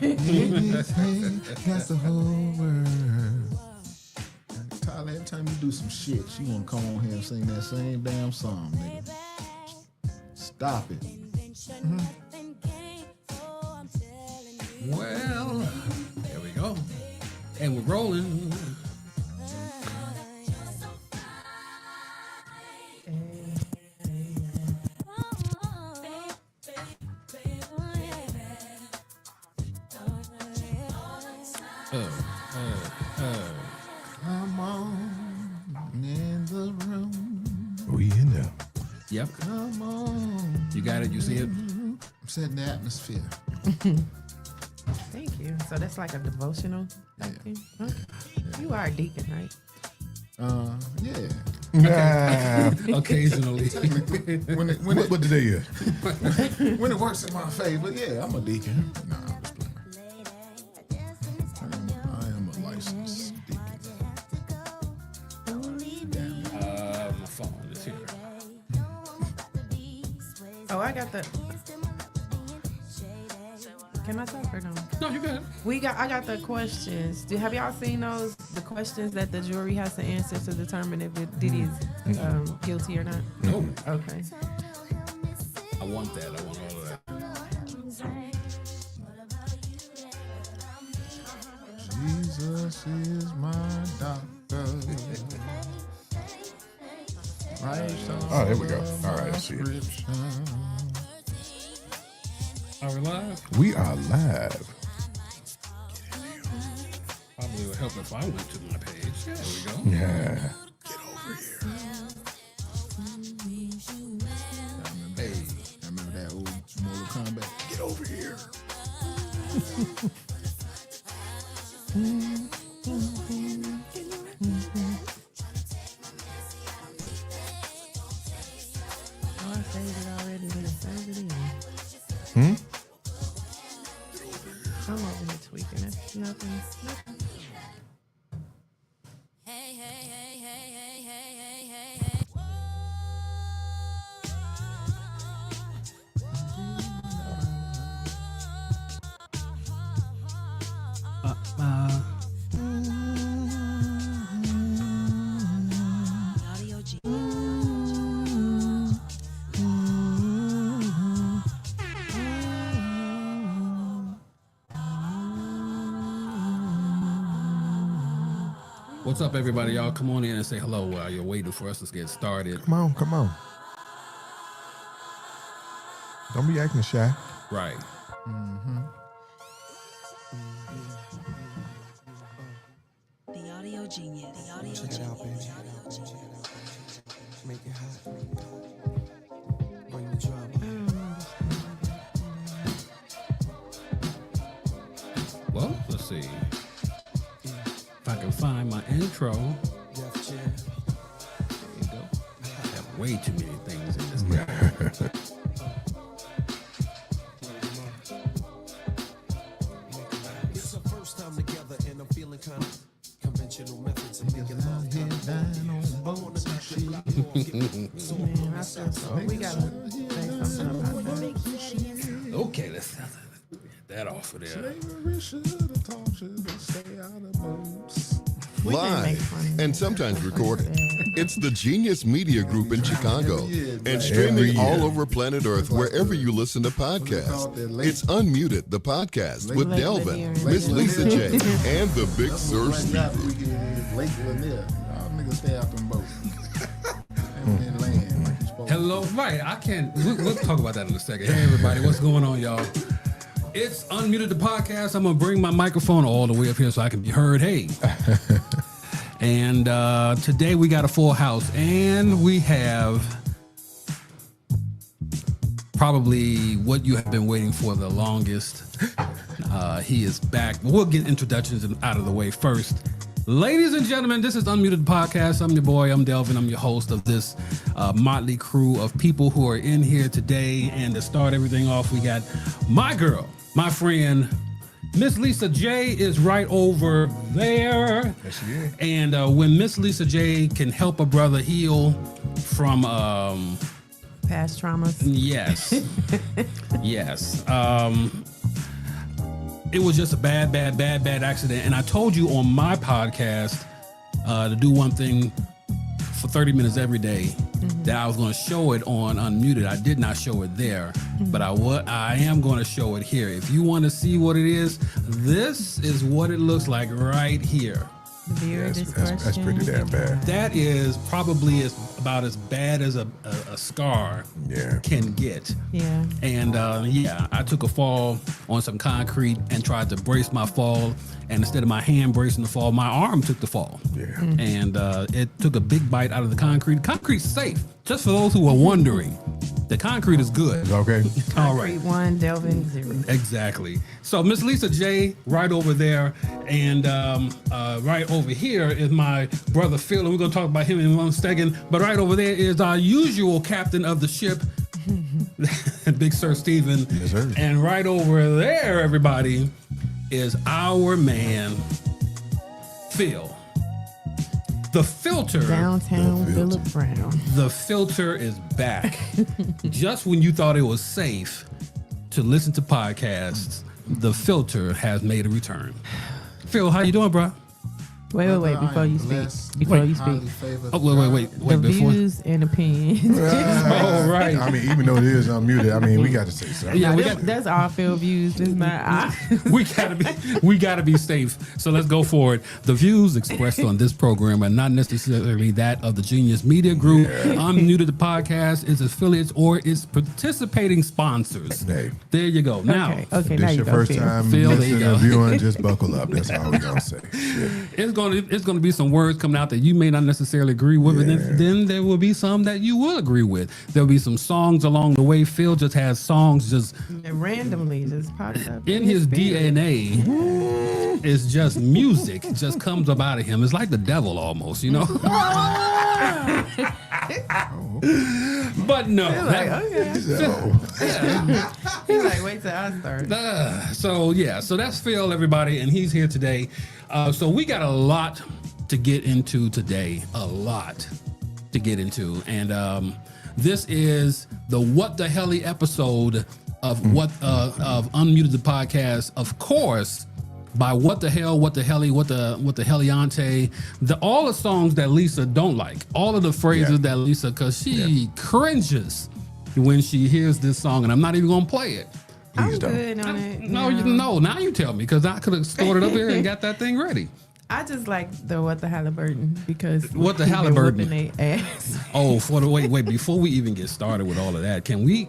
Anything, got the whole world. Tyler, every time you do some shit, she wanna come on here and sing that same damn song, nigga. Stop it. Mm-hmm. Well, there we go. And we're rolling. Come on in the room. We in there. Yep. Come on. You got it? You see it? I'm setting the atmosphere. Thank you. So that's like a devotional type thing? Okay. You are a deacon, right? Yeah. Occasionally. What today is? When it works in my favor, yeah, I'm a deacon. Nah, I'm just playing. I am a licensed deacon. My phone is here. Oh, I got the. Can I talk or no? No, you good. I got the questions. Have y'all seen those? The questions that the jury has to answer to determine if Diddy is guilty or not? No. Okay. I want that. I want all of that. Jesus is my doctor. Oh, there we go. All right, I see it. Are we live? We are live. Probably would help if I went to my page. There we go. Yeah. Hey, I remember that old Mortal Kombat. Get over here. Oh, I saved it already. Then I saved it in. I'm over here tweaking. That's nothing. What's up, everybody? Y'all come on in and say hello while you're waiting for us to get started. Come on. Don't be acting shy. Right. The audio genius. The audio Check it out, baby. Make it hot. Bring the drama. Well, let's see. If I can find my intro. Def Jam. There you go. I have way too many things in this guy. It's our first time together, and I'm feeling kind of conventional methods of making love. Man, I feel so. We gotta say something about that. Okay, let's get that off of there. Slavery should have taught you to stay out of boats. We can make fun Live of and that. sometimes recorded. That's bad. It's the Genius Media Group in Chicago and streaming all over planet Earth wherever you listen to podcasts. It's Unmuted, the podcast with Lake Delvin, Lanier. Miss Lake Lisa Lanier. J, and the Big That's Sur what we got Speaker. weekend. Lake Lanier. Y'all niggas stay out them boats. And land like you supposed to. Hello, right? I can't. We'll talk about that in a second. Hey, everybody, what's going on, y'all? It's Unmuted the podcast. I'm gonna bring my microphone all the way up here so I can be heard. Hey, and today we got a full house, and we have probably what you have been waiting for the longest. He is back. We'll get introductions out of the way first. Ladies and gentlemen, this is Unmuted Podcast. I'm your boy, I'm Delvin. I'm your host of this motley crew of people who are in here today. And to start everything off, we got my girl, my friend, Miss Lisa J is right over there. Yes, she is. And when Miss Lisa J can help a brother heal from, Past traumas. yes, yes. it was just a bad accident. And I told you on my podcast to do one thing for 30 minutes every day, that I was going to show it on Unmuted. I did not show it there, but I am going to show it here. If you want to see what it is, this is what it looks like right here. That's pretty damn bad. That is probably about as bad as a scar can get. Yeah. And I took a fall on some concrete and tried to brace my fall. And instead of my hand bracing the fall, my arm took the fall. Yeah. And it took a big bite out of the concrete. Concrete's safe. Just for those who are wondering, the concrete is good. Okay. All right. 1, Delvin 0. Exactly. So Miss Lisa J right over there, and right over here is my brother Phil, and we're going to talk about him in one second. But right over there is our usual captain of the ship, Big Sir Steven. Yes, sir. And right over there, everybody, is our man, Phil. The filter. Downtown Philip Brown. The filter is back. Just when you thought it was safe to listen to podcasts, the filter has made a return. Phil, how you doing, bro? Wait, before you speak. Before you speak. Oh, wait. The Before. views and opinions. Oh, right. I mean, even though it is unmuted, I mean, we got to say something. Yeah, That's all Phil views. It's not. we gotta be safe. So let's go forward. The views expressed on this program are not necessarily that of the Genius Media Group. Unmuted the podcast, its affiliates, or its participating sponsors. Hey. There you go. Now, Okay, If now this you your go, first Phil. time Phil, there you listening go. or viewing, just buckle up. That's all we're gonna say. Shit. it's gonna be some words coming out that you may not necessarily agree with, Yeah. and then there will be some that you will agree with. There'll be some songs along the way. Phil just has songs just It randomly just pops up. in his spirit. DNA. It's just music just comes up out of him. It's like the devil almost, you know. But no. He's like, okay. So, He's like, wait till I start. So that's Phil, everybody, and he's here today. So we got a lot to get into today, and this is the What the Helly episode of of Unmuted the podcast, of course, by What the Hell, What the Helly, What the Helliante, all the songs that Lisa don't like, all of the phrases that Lisa, because she cringes when she hears this song, and I'm not even gonna play it. I'm Please don't. good on it. No, you know. no. Now you tell me, because I could have stored it up here and got that thing ready. I just like the What the Halliburton because What the he been Halliburton? whooping they ass. Oh, wait. Before we even get started with all of that, can we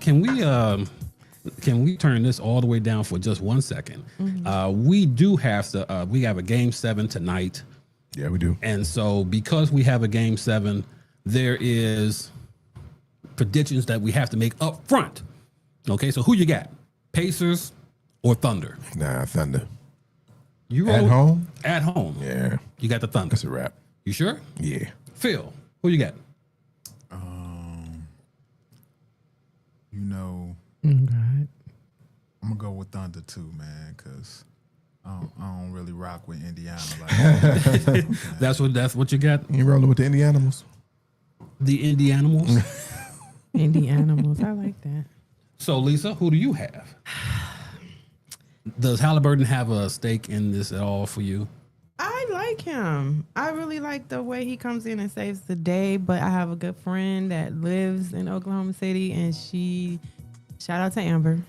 turn this all the way down for just 1 second? We do have to. We have a Game 7 tonight, yeah, we do. and so because we have a Game 7, there is predictions that we have to make up front. Okay, so who you got? Pacers or Thunder? Nah, Thunder. You At roll- home? At home. Yeah, You got the Thunder. that's a wrap. You sure? Yeah. Phil, who you got? You know, God. I'm gonna go with Thunder too, man, because I don't really rock with Indiana like that. That's what you got. You rolling with the Indianimals? The Indianimals. Indie animals. I like that. So Lisa, who do you have? Does Halliburton have a stake in this at all for you? I like him. I really like the way he comes in and saves the day. But I have a good friend that lives in Oklahoma City, and shout out to Amber.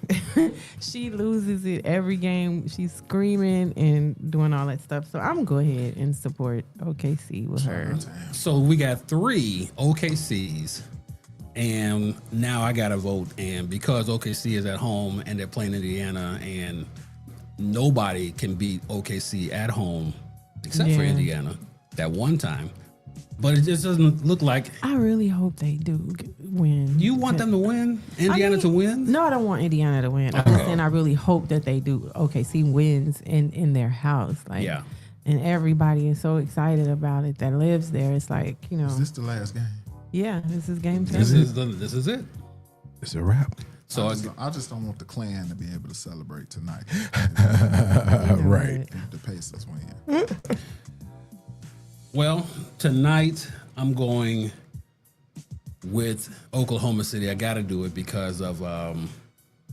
She loses it every game. She's screaming and doing all that stuff. So I'm gonna go ahead and support OKC with her. So we got 3 OKCs, and now I gotta vote. And because OKC is at home and they're playing Indiana, and nobody can beat OKC at home except for Yeah. Indiana that one time. But it just doesn't look like I really hope they do win. you want them to win. Indiana to win. No, I don't want Indiana to win. I'm just saying I really hope that they do. OKC wins in their house. Like, Yeah. And everybody is so excited about it that lives there. It's like, you know, Is this the last game? yeah, this is game 7. This is it. It's a wrap. So I just don't want the Clan to be able to celebrate tonight Right. if the Pacers win. well, tonight I'm going with Oklahoma City. I got to do it because of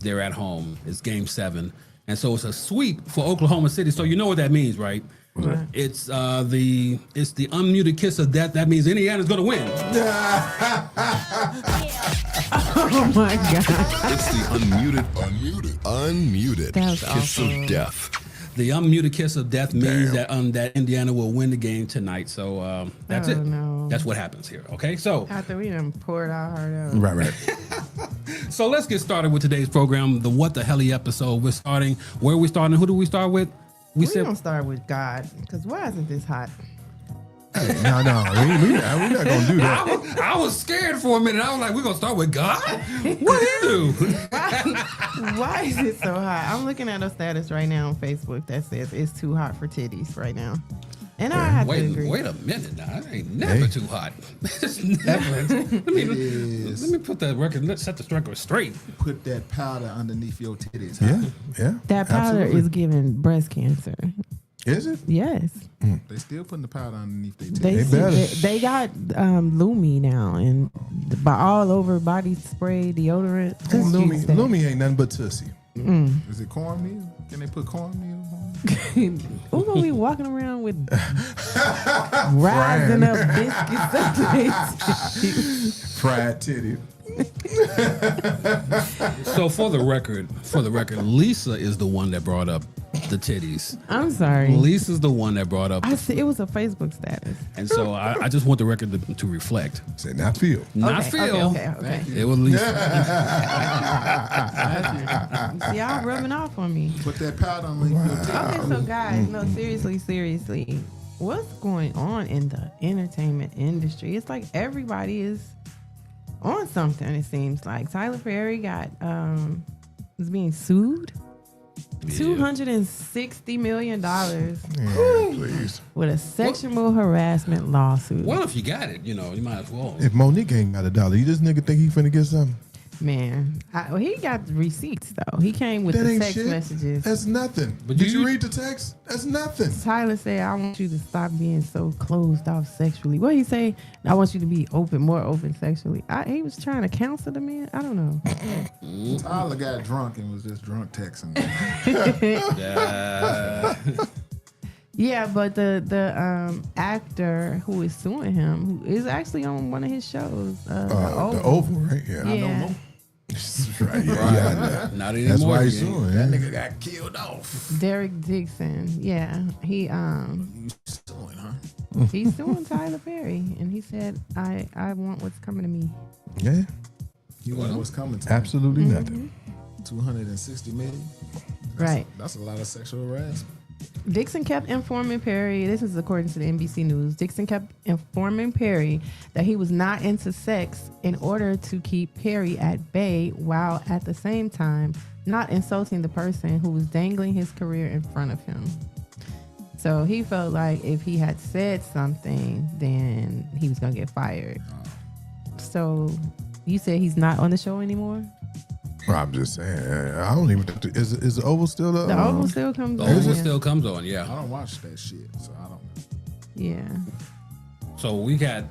they're at home. It's Game 7, And so it's a sweep for Oklahoma City. So you know what that means, right? Right. It's the unmuted kiss of death. That means Indiana's going to win. Oh my God. It's the unmuted That's kiss awful. of death. The unmuted kiss of death means that Indiana will win the game tonight. So that's Oh, it. no. That's what happens here. Okay, so After we done poured our heart out. Right. so let's get started with today's program. The What the Helly episode. We're starting. Where are we starting? Who do we start with? We don't start with God, because why isn't this hot? No, we're not gonna do that. I was scared for a minute. I was like, we're gonna start with God? What he do? Why is it so hot? I'm looking at a status right now on Facebook that says it's too hot for titties right now. And I have to agree. Wait a minute now. It ain't never too hot. It's never. Let me put that record. Let's set the record straight. Put that powder underneath your titties. Huh? Yeah. That powder absolutely. is giving breast cancer. Is it? Yes. They still putting the powder underneath their titties. They better. they got Lumi now, and by all over body spray, deodorant. Just use that. Lumi ain't nothing but tussie. Is it cornmeal? Can they put cornmeal on? Who's gonna be walking around with rising up biscuits up their titties? Fried titty. So for the record, Lisa is the one that brought up the titties. I'm sorry. Lisa's the one that brought up, I see it was a Facebook status. and so I just want the record to reflect. Say not feel. Not Okay, Phil. okay. It was Lisa. See, y'all rubbing off on me. Put that powder underneath your titties. Okay, so guys, no, seriously, what's going on in the entertainment industry? It's like everybody is on something. It seems like Tyler Perry is being sued. $260 million Yeah, please. with a sexual harassment lawsuit. Well, if you got it, you might as well. If Monique ain't got $1, you this nigga think he finna get something? Man, he got receipts though. He came with That the ain't text shit. messages. That's nothing. But Did you- you read the text? That's nothing. Tyler said, "I want you to stop being so closed off sexually." What he say? I want you to be more open sexually. He was trying to counsel the man. I don't know. Tyler got drunk and was just drunk texting. Yeah, but the actor who is suing him, who is actually on one of his shows, The Oval, right? Yeah. Yeah, Right. Yeah. Not anymore. That's why he's yeah. suing. That Yeah. nigga got killed off. Derek Dixon. Yeah, he You suing, huh? he's suing Tyler Perry, and he said, "I want what's coming to me." Yeah. You know what's coming to Absolutely nothing. 260 million. Right. That's a lot of sexual harassment. Dixon kept informing Perry, this is according to the NBC News, Dixon kept informing Perry that he was not into sex in order to keep Perry at bay, while at the same time not insulting the person who was dangling his career in front of him. So he felt like if he had said something, then he was going to get fired. So you said he's not on the show anymore? Well, I'm just saying. I don't even think is the Oval still up? The Oval still comes The on. Oval Yeah. still comes on, I yeah. don't watch that shit, so I don't. Yeah. So we got,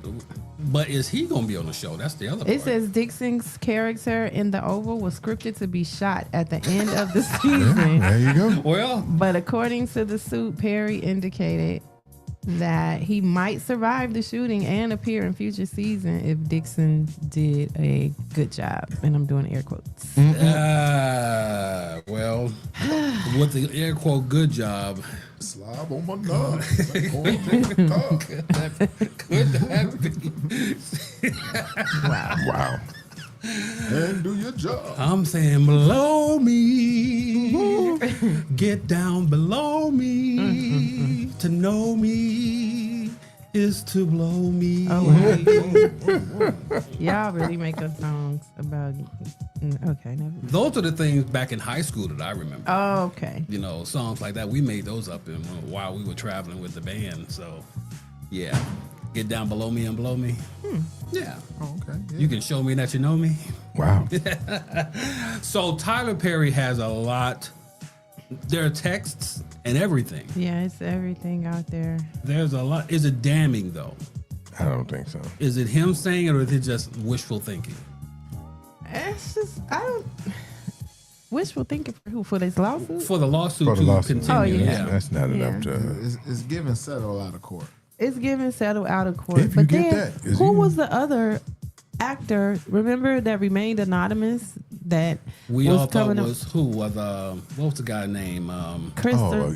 but is he gonna be on the show? That's the other part. It says Dixon's character in the Oval was scripted to be shot at the end of the season. There you go. Well, But according to the suit, Perry indicated that he might survive the shooting and appear in future season if Dixon did a good job. And I'm doing air quotes. well, with the air quote good job, Slob on my dog. could that be? Wow. And do your job. I'm saying below me, get down below me. To know me is to blow me. Oh, wow. Y'all really make up songs about. Okay, never mind. Those are the things back in high school that I remember. Oh, okay. Songs like that. We made those up while we were traveling with the band. So, yeah. Get down below me and blow me. Yeah. Oh, okay. Yeah. You can show me that you know me. Wow. So Tyler Perry has a lot. There are texts and everything. Yeah, it's everything out there. There's a lot. Is it damning though? I don't think so. Is it him saying it or is it just wishful thinking? It's just, I don't. wishful thinking for who? For this lawsuit? For the lawsuit For the to lawsuit. continue. Oh, yeah. That's not Yeah. enough to. It's given settle out of court. It's given settled out of court. If you but get then, that, is who you- was the other actor? Remember that remained anonymous? That We was all thought coming up- was who was what was the guy's name? Christian.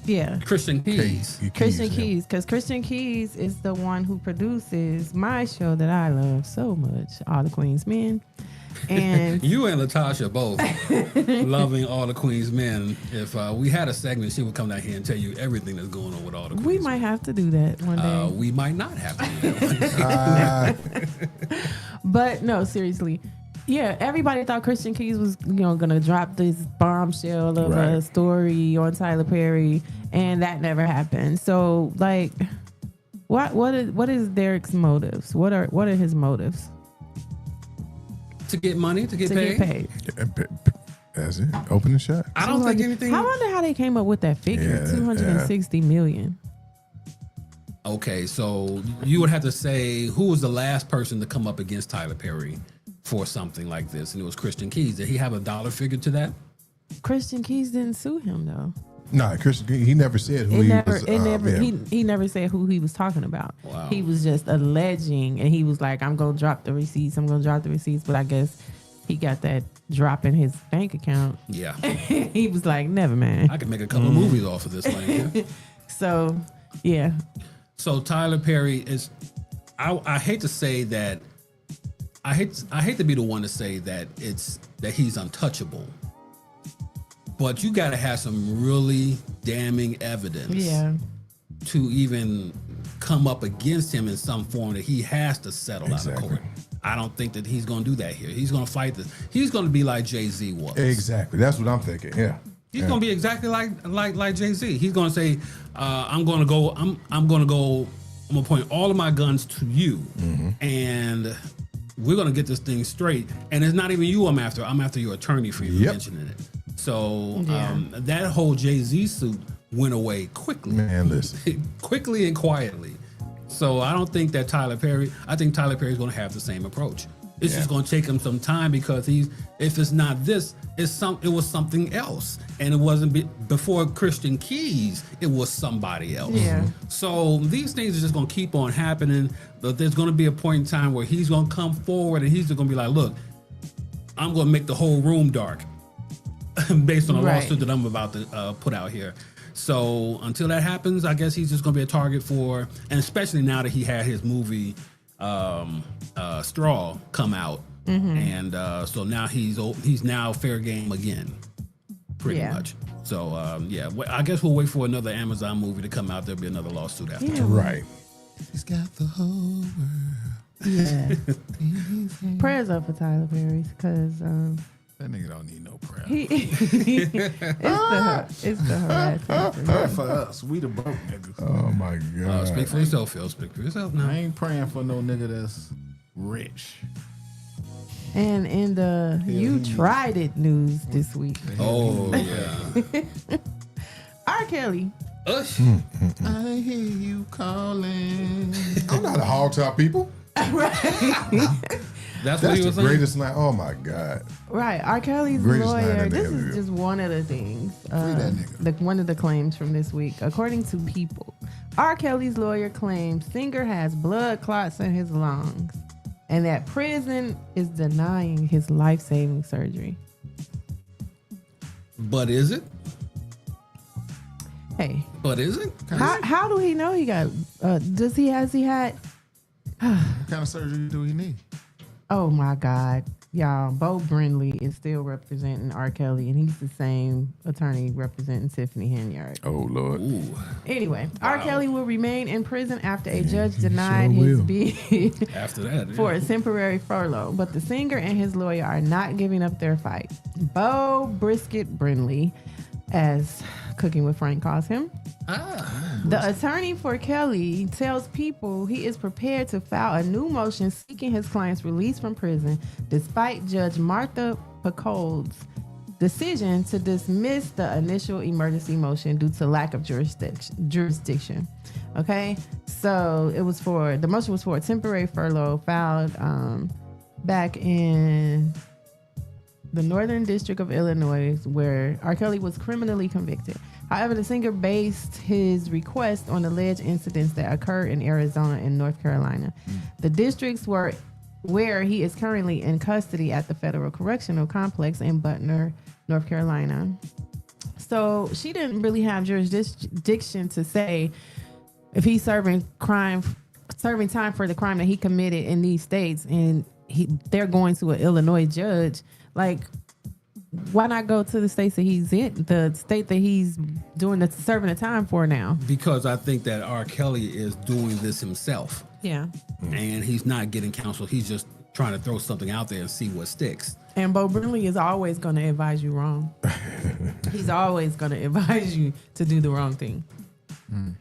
yeah. Christian Keys. Christian yeah. Keys, because Christian Keys is the one who produces my show that I love so much, All the Queen's Men. And You and Latasha both loving All the Queen's Men. If we had a segment, she would come down here and tell you everything that's going on with All the Queen's we Men. might have to do that one day. We might not have to do that one. But no, seriously. Yeah, everybody thought Christian Keys was, gonna drop this bombshell of Right. a story on Tyler Perry, and that never happened. So, like, what is Derek's motives? What are his motives To get money, to get to paid. get paid? That's it. Open the shot. I don't think anything. I wonder how they came up with that figure, Yeah, 260 million. Okay, so you would have to say who was the last person to come up against Tyler Perry for something like this, and it was Christian Keys. Did he have a dollar figure to that? Christian Keys didn't sue him though. Nah, Christian. He never said who was. He never said who he was talking about. Wow. He was just alleging, and he was like, "I'm gonna drop the receipts. I'm gonna drop the receipts." But I guess he got that drop in his bank account. Yeah, He was like, "Never mind." I could make a couple movies off of this one. So, yeah, So Tyler Perry is. I hate to say that. I hate to be the one to say that he's untouchable. But you got to have some really damning evidence yeah, to even come up against him in some form that he has to settle out Exactly. of court. I don't think that he's going to do that here. He's going to fight this. He's going to be like Jay-Z was. Exactly. That's what I'm thinking. Yeah. He's going to be exactly like Jay-Z. He's going to say, I'm going to point all of my guns to you, and we're going to get this thing straight. And it's not even you I'm after. I'm after your attorney for you mentioning it. So Yeah. that whole Jay-Z suit went away quickly. Man, listen. Quickly and quietly. So I don't think that I think Tyler Perry's going to have the same approach. It's just going to take him some time because if it's not this, it was something else. And it wasn't before Christian Keys, it was somebody else. Yeah. So these things are just going to keep on happening. But there's going to be a point in time where he's going to come forward and he's just going to be like, look, I'm going to make the whole room dark based on a Right. lawsuit that I'm about to put out here. So until that happens, I guess he's just going to be a target for, and especially now that he had his movie Straw come out, and so now he's now fair game again, pretty Yeah. much. So I guess we'll wait for another Amazon movie to come out. There'll be another lawsuit after. yeah, Right. He's got the whole world. yeah. Prayers up for Tyler Perry because That nigga don't need no prayer. it's the harassment. for Pray him. for us. We the broke niggas. Oh my God. Speak for yourself, Phil. Speak for yourself now. I ain't praying for no nigga that's rich. And in the You Tried It news this week, Oh yeah. R. Kelly. Ush. I hear you calling. I'm not a hog top people. That's what That's he the was saying. greatest line. Oh my God. Right, R. Kelly's Greatest line lawyer. in the This interview. is just one of the things. that nigga. One of the claims from this week, according to People, R. Kelly's lawyer claims singer has blood clots in his lungs, and that prison is denying his life-saving surgery. But is it? Hey, But is it? how do he know he got? Has he had? What kind of surgery do he need? Oh my God, y'all! Bo Brindley is still representing R. Kelly, and he's the same attorney representing Tiffany Henyard. Oh Lord. Ooh. Anyway, R. Kelly will remain in prison after a judge denied sure his will. bid After that, yeah. for a temporary furlough. But the singer and his lawyer are not giving up their fight. Bo Brisket Brindley, as Cooking with Frank calls him, the attorney for Kelly tells People he is prepared to file a new motion seeking his client's release from prison, despite Judge Martha Picold's decision to dismiss the initial emergency motion due to lack of jurisdiction. Okay, so the motion was for a temporary furlough filed back in the Northern District of Illinois, where R. Kelly was criminally convicted. However, the singer based his request on alleged incidents that occurred in Arizona and North Carolina. The districts were where he is currently in custody at the Federal Correctional Complex in Butner, North Carolina. So she didn't really have jurisdiction to say if he's serving time for the crime that he committed in these states, and they're going to an Illinois judge. Like, why not go to the states that he's in, the state that he's serving the time for now? Because I think that R. Kelly is doing this himself. Yeah. And he's not getting counsel. He's just trying to throw something out there and see what sticks. And Bo Burnley is always going to advise you wrong. He's always going to advise you to do the wrong thing.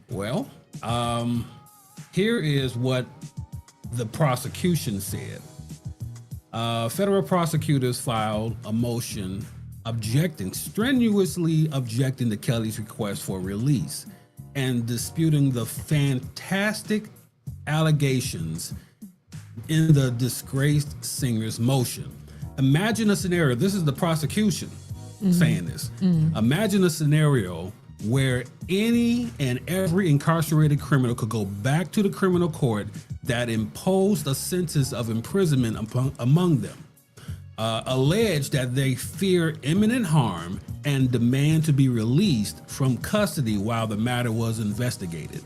Well, here is what the prosecution said. Federal prosecutors filed a motion strenuously objecting to Kelly's request for release and disputing the fantastic allegations in the disgraced singer's motion. Imagine a scenario. This is the prosecution saying this. Imagine a scenario where any and every incarcerated criminal could go back to the criminal court that imposed a sentence of imprisonment among them, allege that they fear imminent harm and demand to be released from custody while the matter was investigated.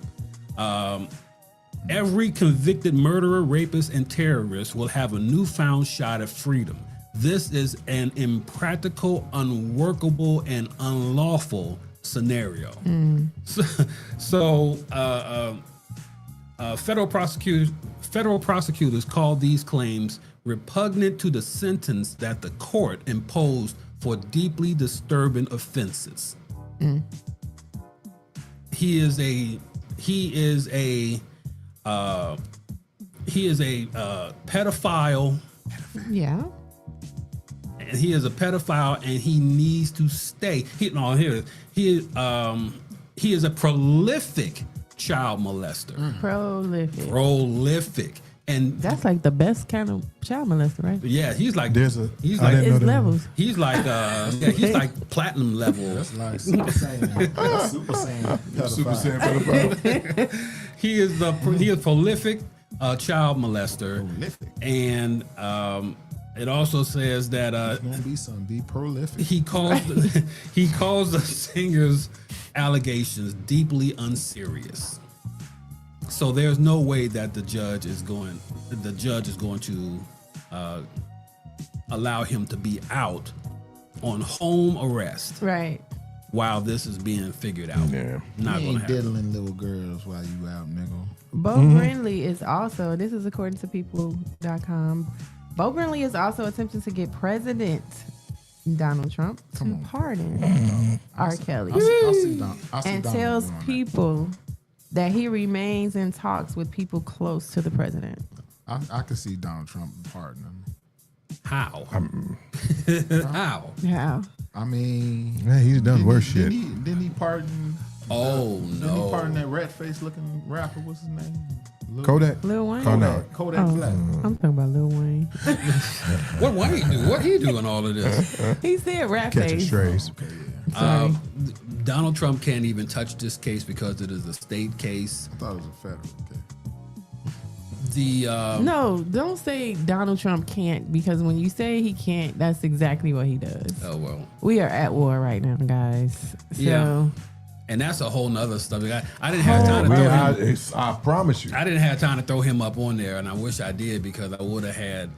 Every convicted murderer, rapist, and terrorist will have a newfound shot at freedom. This is an impractical, unworkable, and unlawful scenario. So federal prosecutors called these claims repugnant to the sentence that the court imposed for deeply disturbing offenses. He is a pedophile. Yeah. And he is a pedophile, and he needs to stay. He is a prolific child molester. Prolific. And that's like the best kind of child molester, right? Yeah, he's like it's levels. He's like he's like platinum level. That's like Super Saiyan. Super pedophile. He is prolific child molester. Prolific. And it also says that be prolific. He calls the singer's allegations deeply unserious. So there's no way that the judge is going to allow him to be out on home arrest. Right. While this is being figured out. Yeah. Not you gonna ain't happen. diddling little girls while you out, nigga. Bo Burnley is also, this is according to people.com, Bo Burnley is also attempting to get President Donald Trump to pardon R. Kelly. And tells people that he remains in talks with people close to the president. I could see Donald Trump pardoning him. How? How? I mean, yeah, he's done worse shit. Didn't he pardon? Oh no! Didn't he pardon that rat face looking rapper? What's his name? Kodak. Lil Wayne. Kodak Black. I'm talking about Lil Wayne. What Wayne do? What he do in all of this? He said rat Catching face. strays. Okay, yeah. Donald Trump can't even touch this case because it is a state case. I thought it was a federal case. No, don't say Donald Trump can't, because when you say he can't, that's exactly what he does. Oh well. We are at war right now, guys. So, yeah. And that's a whole nother stuff. I didn't have time to throw him. I promise you. I didn't have time to throw him up on there, and I wish I did, because I would have had.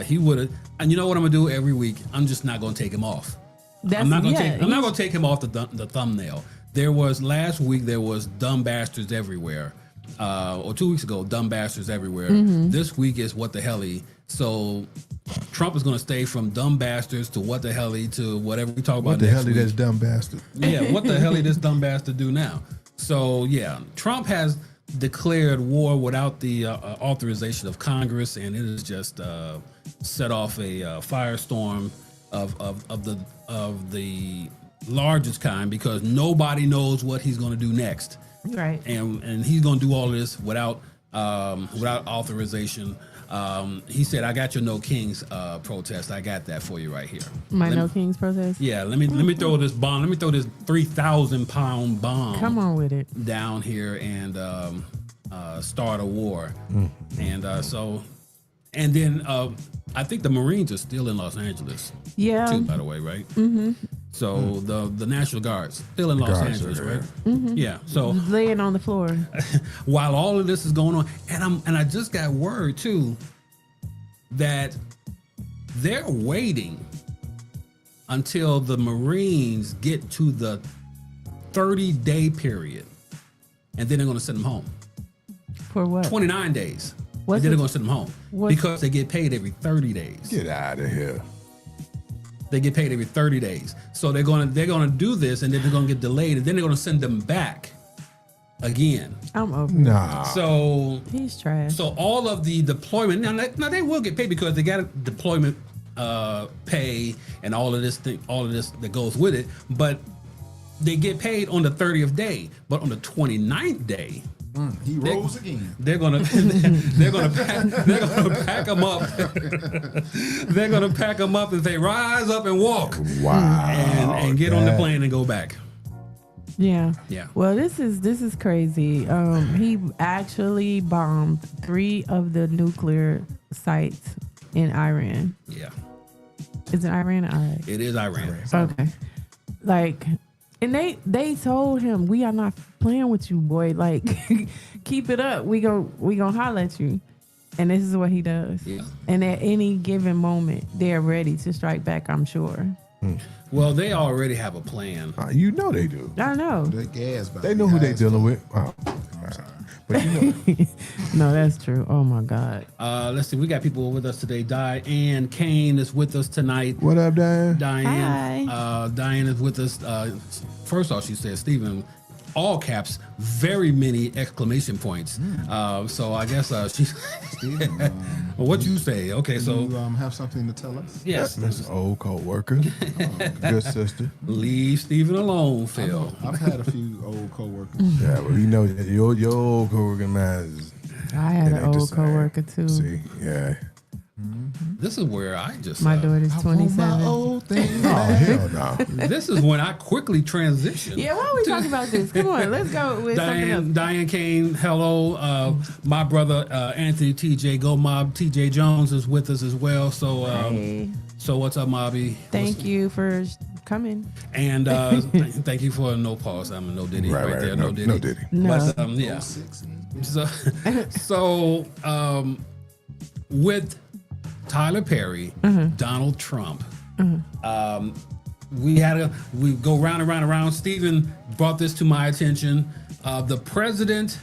He would have. And you know what I'm gonna do every week? I'm just not gonna take him off. I'm not gonna take him off the thumbnail. Last week there was dumb bastards everywhere. Or 2 weeks ago, dumb bastards everywhere. This week is what the Helly. So Trump is going to stay from dumb bastards to what the Helly to whatever we talk about. What the next hell week. did this dumb bastard? Yeah, what the hell did this dumb bastard do now? So yeah, Trump has declared war without the authorization of Congress, and it has just set off a firestorm of the largest kind, because nobody knows what he's going to do next. right. And he's going to do all of this without authorization. He said, "I got your No Kings protest. I got that for you right here." My No Kings protest. Yeah, let me throw this bomb. Let me throw this 3,000-pound bomb. Come on with it. Down here and start a war, and then I think the Marines are still in Los Angeles. Yeah. Too, by the way, right? Mm-hmm. So the National Guard's still in Los Angeles, right? Mm-hmm. Yeah. So laying on the floor while all of this is going on, and I just got word too that they're waiting until the Marines get to the 30-day period, and then they're going to send them home. for what? 29 days. What's and then they're it- going to send them home what's- because they get paid every 30 days. Get out of here. They get paid every 30 days. So they're gonna do this, and then they're gonna get delayed, and then they're gonna send them back again. I'm over. Nah. So He's trash. so all of the deployment now they will get paid because they got a deployment pay and all of this that goes with it. But they get paid on the 30th day. But on the 29th day, He rose again. they're gonna pack them up. They're gonna pack them up and say, "Rise up and walk," Wow. and get on the plane and go back. Yeah. Yeah. Well, this is crazy. He actually bombed 3 of the nuclear sites in Iran. Yeah, Is it Iran or Iraq? it is Iran. Okay. Like, and they told him, "We are not playing with you, boy. Like, keep it up. We gonna holler at you." And this is what he does. Yeah. And at any given moment, they're ready to strike back, I'm sure. Well, they already have a plan. You know they do. I know. The gas. about They to know be who high they as dealing fuck. with. Oh, but you know, No, that's true. Oh my God. Let's see. We got people with us today. Diane Kane is with us tonight. what up, Dan? Diane. Hi. Diane is with us. First off, she said, "Stephen, all caps, very many exclamation points." So I guess she's. Steven, Well, what you say? Okay, so you have something to tell us? yes, That's an old co-worker. Good sister. leave Stephen alone, Phil. I've had a few old coworkers. Yeah, well, you know that your old co-worker man is. I had it an ain't the old same. coworker too. See, yeah. This is where I just. My daughter's I want my 27. old thing Oh back. hell no. This is when I quickly transition. Yeah, why are we talking about this? Come on, let's go with something else. Diane Kane, hello. My brother Anthony TJ Go Mob TJ Jones is with us as well. So Hey, so what's up, Mobby? thank you for coming. And thank you for no pause. I'm a no Diddy right, there. No Diddy. No Diddy. No. But yeah. 06 in So with Tyler Perry, Donald Trump. We go round and round and round. Stephen brought this to my attention. The president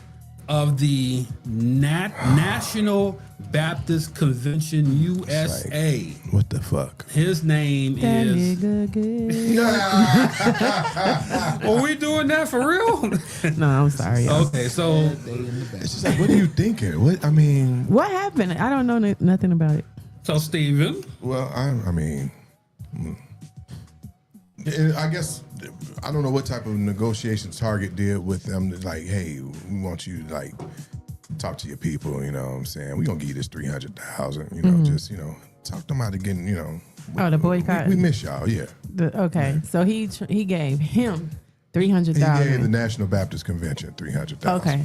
of the National Baptist Convention USA. What the fuck? His name That is. nigga good. Are we doing that for real? No, I'm sorry. Y'all. Okay, so Day in the back. It's just like, what are you thinking? What I mean, What happened? I don't know nothing about it. Stephen. well, I mean, I guess I don't know what type of negotiations Target did with them. Like, hey, we want you to like talk to your people. You know what I'm saying? We gonna give you this 300,000. You know, just talk them out of getting. You know, Oh, the boycott. We miss y'all. Yeah. Okay, so he gave him He gave the 300,000. National Baptist Convention 300,000. Okay.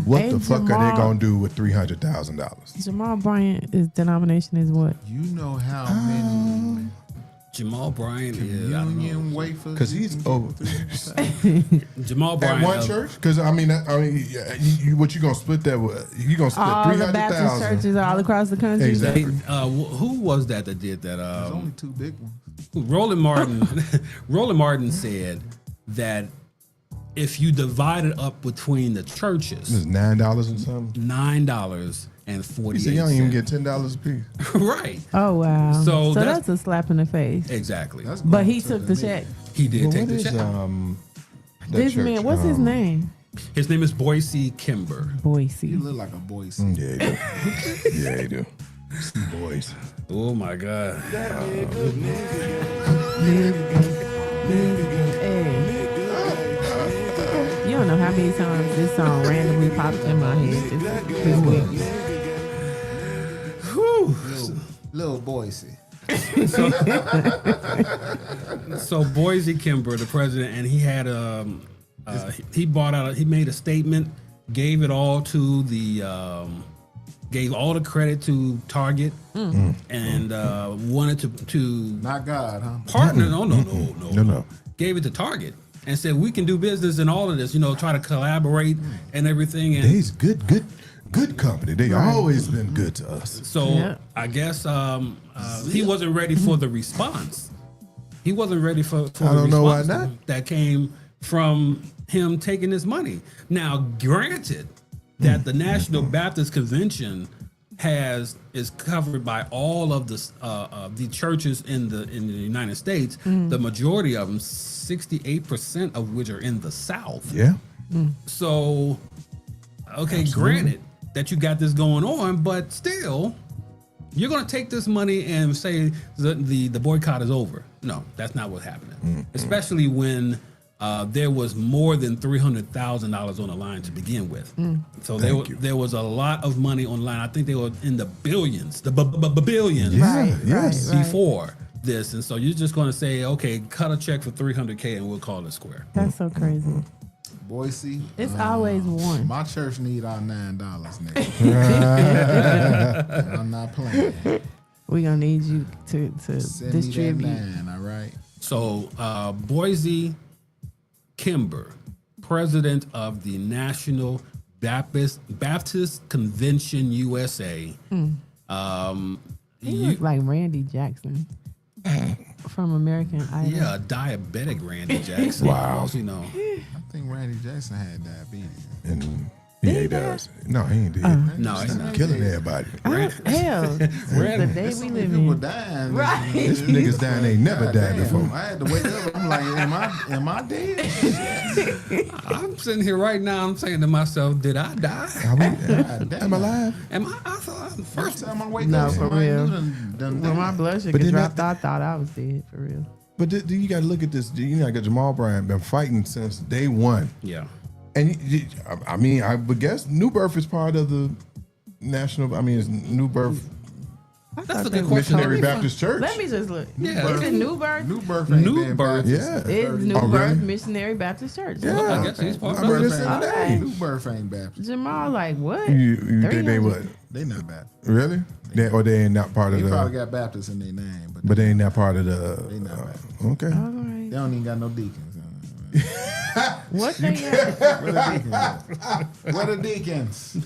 What And the fuck are Jamal- they gonna do with $300,000? Jamal Bryant, his denomination is what? You know how many Jamal Bryant is. I don't know. union wafers? Because you he's can get over for 300,000? Jamal Bryant. at one church. Because I mean, what you gonna split that with? You gonna split All the Baptist 300,000? churches all across the country. Exactly. Who was that did that? There's only 2 big ones. Roland Martin. Roland Martin said that if you divide it up between the churches, It's $9 and something. $9.48. He said y'all don't even get $10 a piece. Right. Oh wow. So So that's- that's a slap in the face. Exactly. That's But going he to took the nigga. check. He did Well, take what the is check. that This church? man, what's his name? His name is Boise Kimber. Boise. You look like a boy. Yeah, he do. Yeah, he do. Some boys. Oh my God. Hey. You don't know how many times this song randomly popped in my head this week. Little Boise. So Boise Kimber, the president, and he had he bought out. He made a statement, gave it all to the. Gave all the credit to Target and wanted to Not God, huh? partner. No. Gave it to Target and said we can do business in all of this. Try to collaborate and everything. And They's good company. They always been good to us. so I guess he wasn't ready for the response. He wasn't ready for I don't know why response not. that came from him taking his money. Now, granted that the National Baptist Convention is covered by all of the churches in the United States. The majority of them, 68% of which are in the South. Yeah. So, okay, granted that you got this going on, but still, you're going to take this money and say the boycott is over. No, that's not what's happening. Especially when there was more than $300,000 on the line to begin with. So there was a lot of money on the line. I think they were in the billions, billions Yes. before this. And so you're just going to say, okay, cut a check for $300K and we'll call it square. That's so crazy. Boise. It's always one. My church need our $9, nigga. I'm not playing. We're going to need you to Send distribute. me that 9, all right? So Boise Kimber, president of the National Baptist Convention USA. He looks like Randy Jackson from American Idol. Yeah, a diabetic Randy Jackson. Wow. I think Randy Jackson had diabetes. And he does. No, he ain't did. No, he's not. Killing everybody. Hell, the day we live People in. dying. Right. This niggas dying ain't never died Damn, before. I had to wake up. I'm like, am I dead? I'm sitting here right now. I'm saying to myself, did I die? I'm alive. Am I thought First first? time I wake No, up, for somebody real. done When my died. blood But sugar then dropped, that- I thought I was dead, for real. But you got to look at this. Jamal Bryant been fighting since day one. Yeah. And I would guess New Birth is part of the national. It's New Birth That's a good question. Missionary Baptist Church. Let me just look. Yeah. Is it New Birth? New birth ain't New been birth. Baptist. Yeah. It's New Oh, Birth really? Missionary Baptist Church. Yeah. I guess he's part I of heard it. this in the day. New birth ain't Baptist. Jamal, like, what? You think they 300? what? They not Baptist. Really? They ain't not part of They probably the. got Baptist in their name, but But they ain't not part of They the. not Baptist. Okay. All they right. don't even got no deacons. What they got? Where the deacons? Where the deacons?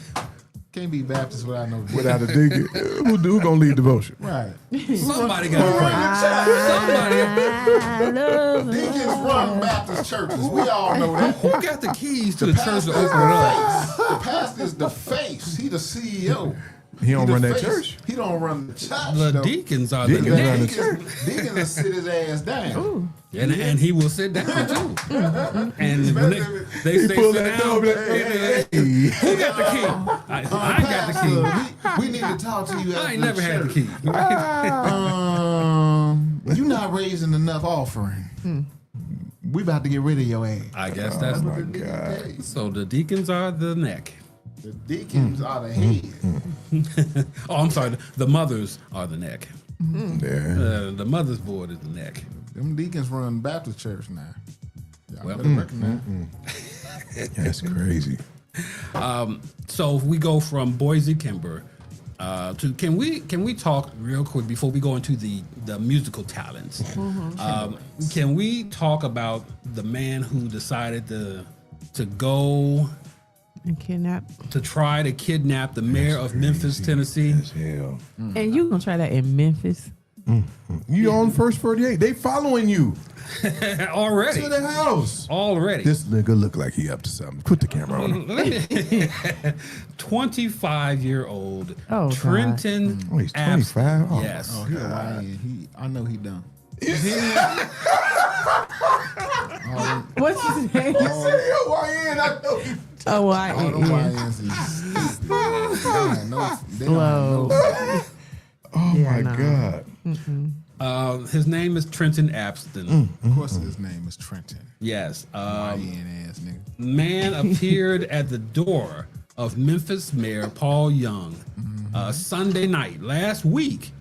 Can't be Baptist without no deacons. Without a deacon, who gonna lead devotion? Right. Somebody got to pray. I love Deacons run Baptist churches. We all know that. Who got the keys to the church Pastor to is open it up? the face. The pastor is the face. He the CEO. He don't the run that face. church. He don't run the church. The though. deacons are Deacons the run neck. the church. Deacons will sit his ass down. And he will sit down too. And when they He say pull sit that down, door, be like, hey. who got the key? I got the key. Pastor, we need to talk to you. I ain't never had the key. You not raising enough offering. We about to get rid of your ass. I guess that's Oh my God. so. The deacons are the neck. The deacons are the head. Oh, I'm sorry. The mothers are the neck. Yeah. The mother's board is the neck. Them deacons run Baptist church now. Y'all Well, better recognize. That's crazy. So if we go from Boise Kimber to can we talk real quick before we go into the musical talents? Can we talk about the man who decided to go and kidnap. to try to kidnap the mayor of Memphis, Tennessee? As hell. And you gonna try that in Memphis? You on first 48? They following you Already. to the house. Already. This nigga look like he up to something. Put the camera on him. 25-year-old Oh, God. Trenton. Oh, he's Abs- 25? Oh, Yes. Oh, he a YN. I know he done. What's his name? Oh, All them I. YNs is they don't Slow. know. Oh Yeah, my no. God. His name is Trenton Abston. Of course, his name is Trenton. Yes. YN ass nigga. Man appeared at the door of Memphis Mayor Paul Young Sunday night last week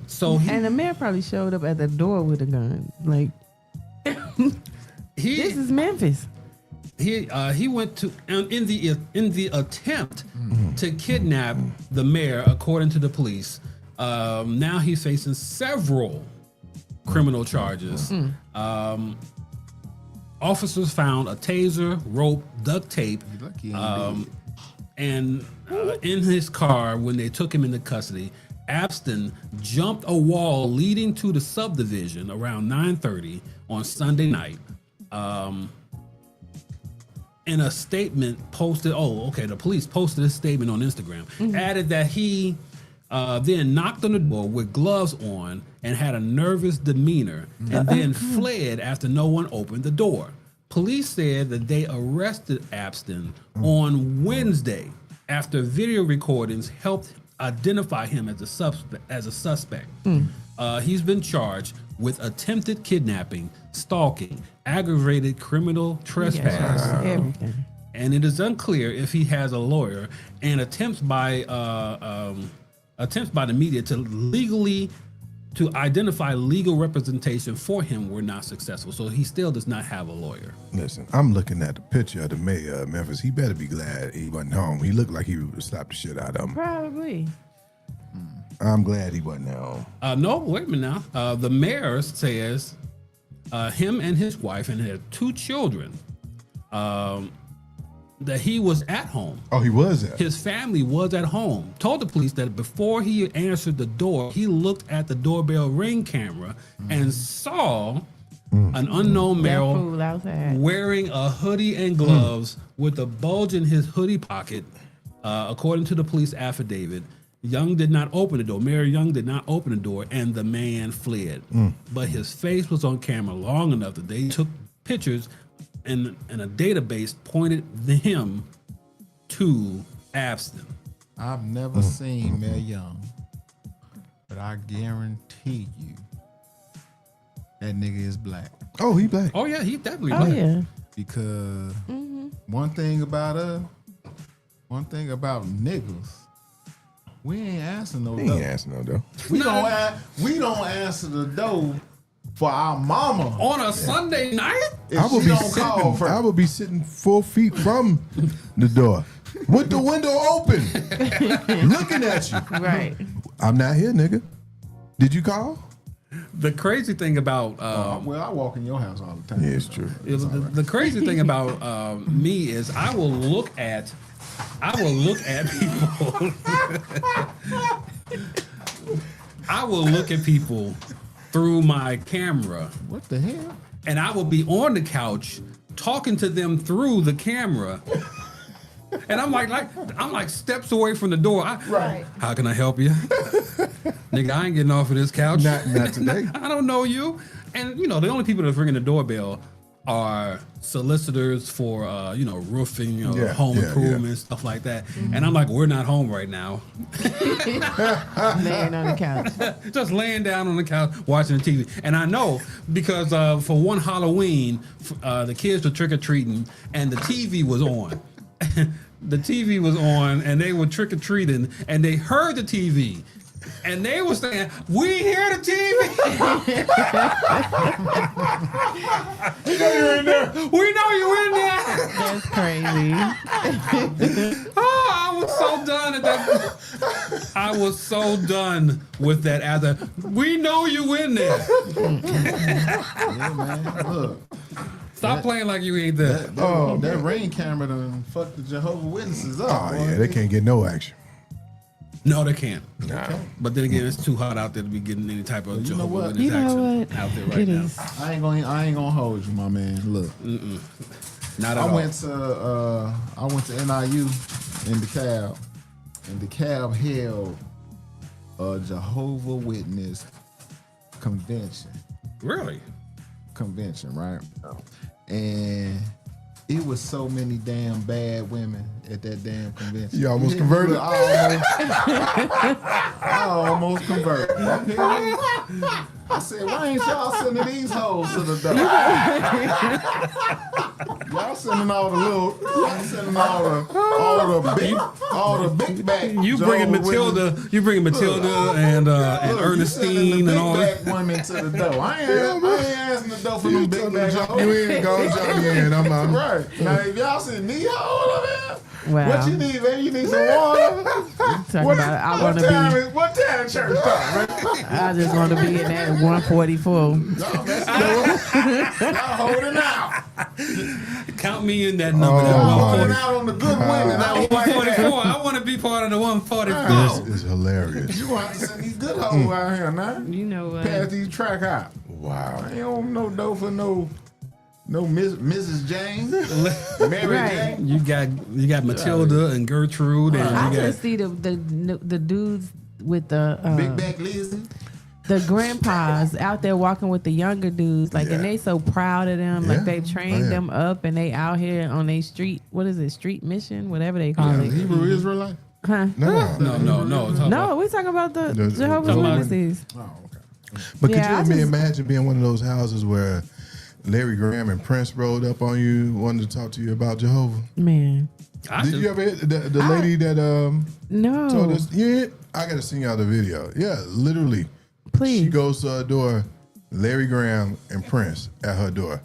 So he, And the mayor probably showed up at the door with a gun. Like, this is Memphis. he went to in the attempt to kidnap the mayor, according to the police. Now he's facing several criminal charges. Officers found a taser, rope, duct tape, and in his car when they took him into custody. Abston jumped a wall leading to the subdivision around 9:30 on Sunday night. In a statement posted, the police posted a statement on Instagram, added that he then knocked on the door with gloves on and had a nervous demeanor, and then fled after no one opened the door. Police said that they arrested Abston on Wednesday after video recordings helped identify him as a suspect. He's been charged with attempted kidnapping, stalking, aggravated criminal trespass, Everything. and it is unclear if he has a lawyer. And attempts by the media to identify legal representation for him were not successful. So he still does not have a lawyer. Listen, I'm looking at the picture of the mayor of Memphis. He better be glad he wasn't home. He looked like he would slap the shit out of him. Probably. I'm glad he wasn't at home. No, wait a minute now. The mayor says him and his wife and their 2 children, that he was at home. Oh, he was there. His family was at home. Told the police that before he answered the door, he looked at the doorbell ring camera and saw an unknown male fool outside. wearing a hoodie and gloves with a bulge in his hoodie pocket. According to the police affidavit, Young did not open the door. Mayor Young did not open the door, and the man fled. But his face was on camera long enough that they took pictures, and a database pointed him to Abston. I've never seen Mayor Young, but I guarantee you that nigga is black. Oh, he black. Oh yeah, he definitely Oh, black. yeah. Because one thing about niggas, we ain't answering no He ain't door. asking no though. We don't answer the door for our mama. On a Sunday night? If I would she be don't call sitting. for I would be sitting 4 feet from the door, with the window open, looking at you. Right. I'm not here, nigga. Did you call? The crazy thing about well, I walk in your house all the time. Yeah, it's true. the crazy thing about me is I will look at people. I will look at people through my camera, What the hell? and I will be on the couch talking to them through the camera. And I'm like steps away from the door. Right. How can I help you? Nigga, I ain't getting off of this couch. Not today. I don't know you. And the only people that are ringing the doorbell are solicitors for roofing, home improvement, stuff like that. And I'm like, we're not home right now. Laying on the couch. Just laying down on the couch watching TV. And I know because for one Halloween, the kids were trick-or-treating and the TV was on. The TV was on and they were trick-or-treating and they heard the TV. And they were saying, "We hear the TV." We know you're in there. We know you're in there. That's crazy. Oh, I was so done at that. I was so done with that. We know you in there. Yeah, man. Look, Stop playing like you ain't there. that rain camera done fucked the Jehovah's Witnesses up. Oh boy. yeah, they can't get no action. No, they can't. Nah. But then again, it's too hot out there to be getting any type of You know what? Jehovah's Witness You know action what? out there right It now. is. I ain't gonna hold you, my man. Look, Not at I all. went to NIU in DeKalb, and DeKalb held a Jehovah Witness convention, Really? right? And it was so many damn bad women at that damn convention. You almost converted. I almost converted. I said, why ain't y'all sending these hoes to the door? Y'all sending all the little, y'all sending all the big back. You bringing Matilda, and Ernestine and all that. Big back women to the door. I ain't asking the door for them big back hoes. You ain't gonna jump in. I'm out. Right. Now, if y'all see knee hole over there, Wow. what you need, baby? You need some water? Talking about I want to be. What time church start, man? I just want to be in that 144. Y'all holding out. Count me in that number. Y'all That holding out on the good women. That 144. I want to be part of the 144. This is hilarious. You want to send these good hoes out here now? You know what? Pass these track out. Wow. I ain't on no dough for no Mrs. James, Mary Right. Jane. You got Matilda and Gertrude, and I you just got see the dudes with the Big back Lizzie. the grandpas out there walking with the younger dudes, like, and they so proud of them, like Yeah. they trained them up, and they out here on their street. What is it? Street mission, whatever they call it. Hebrew Israelite. Huh? No. No, we're talking about the The- Jehovah's Talking about- Witnesses. Oh, okay. But Yeah, I could you just- imagine being one of those houses where Larry Graham and Prince rolled up on you, wanted to talk to you about Jehovah? Man, Did you ever hear the lady that no. told us? Yeah, I gotta send y'all the video. Yeah, literally. Please. She goes to her door, Larry Graham and Prince at her door.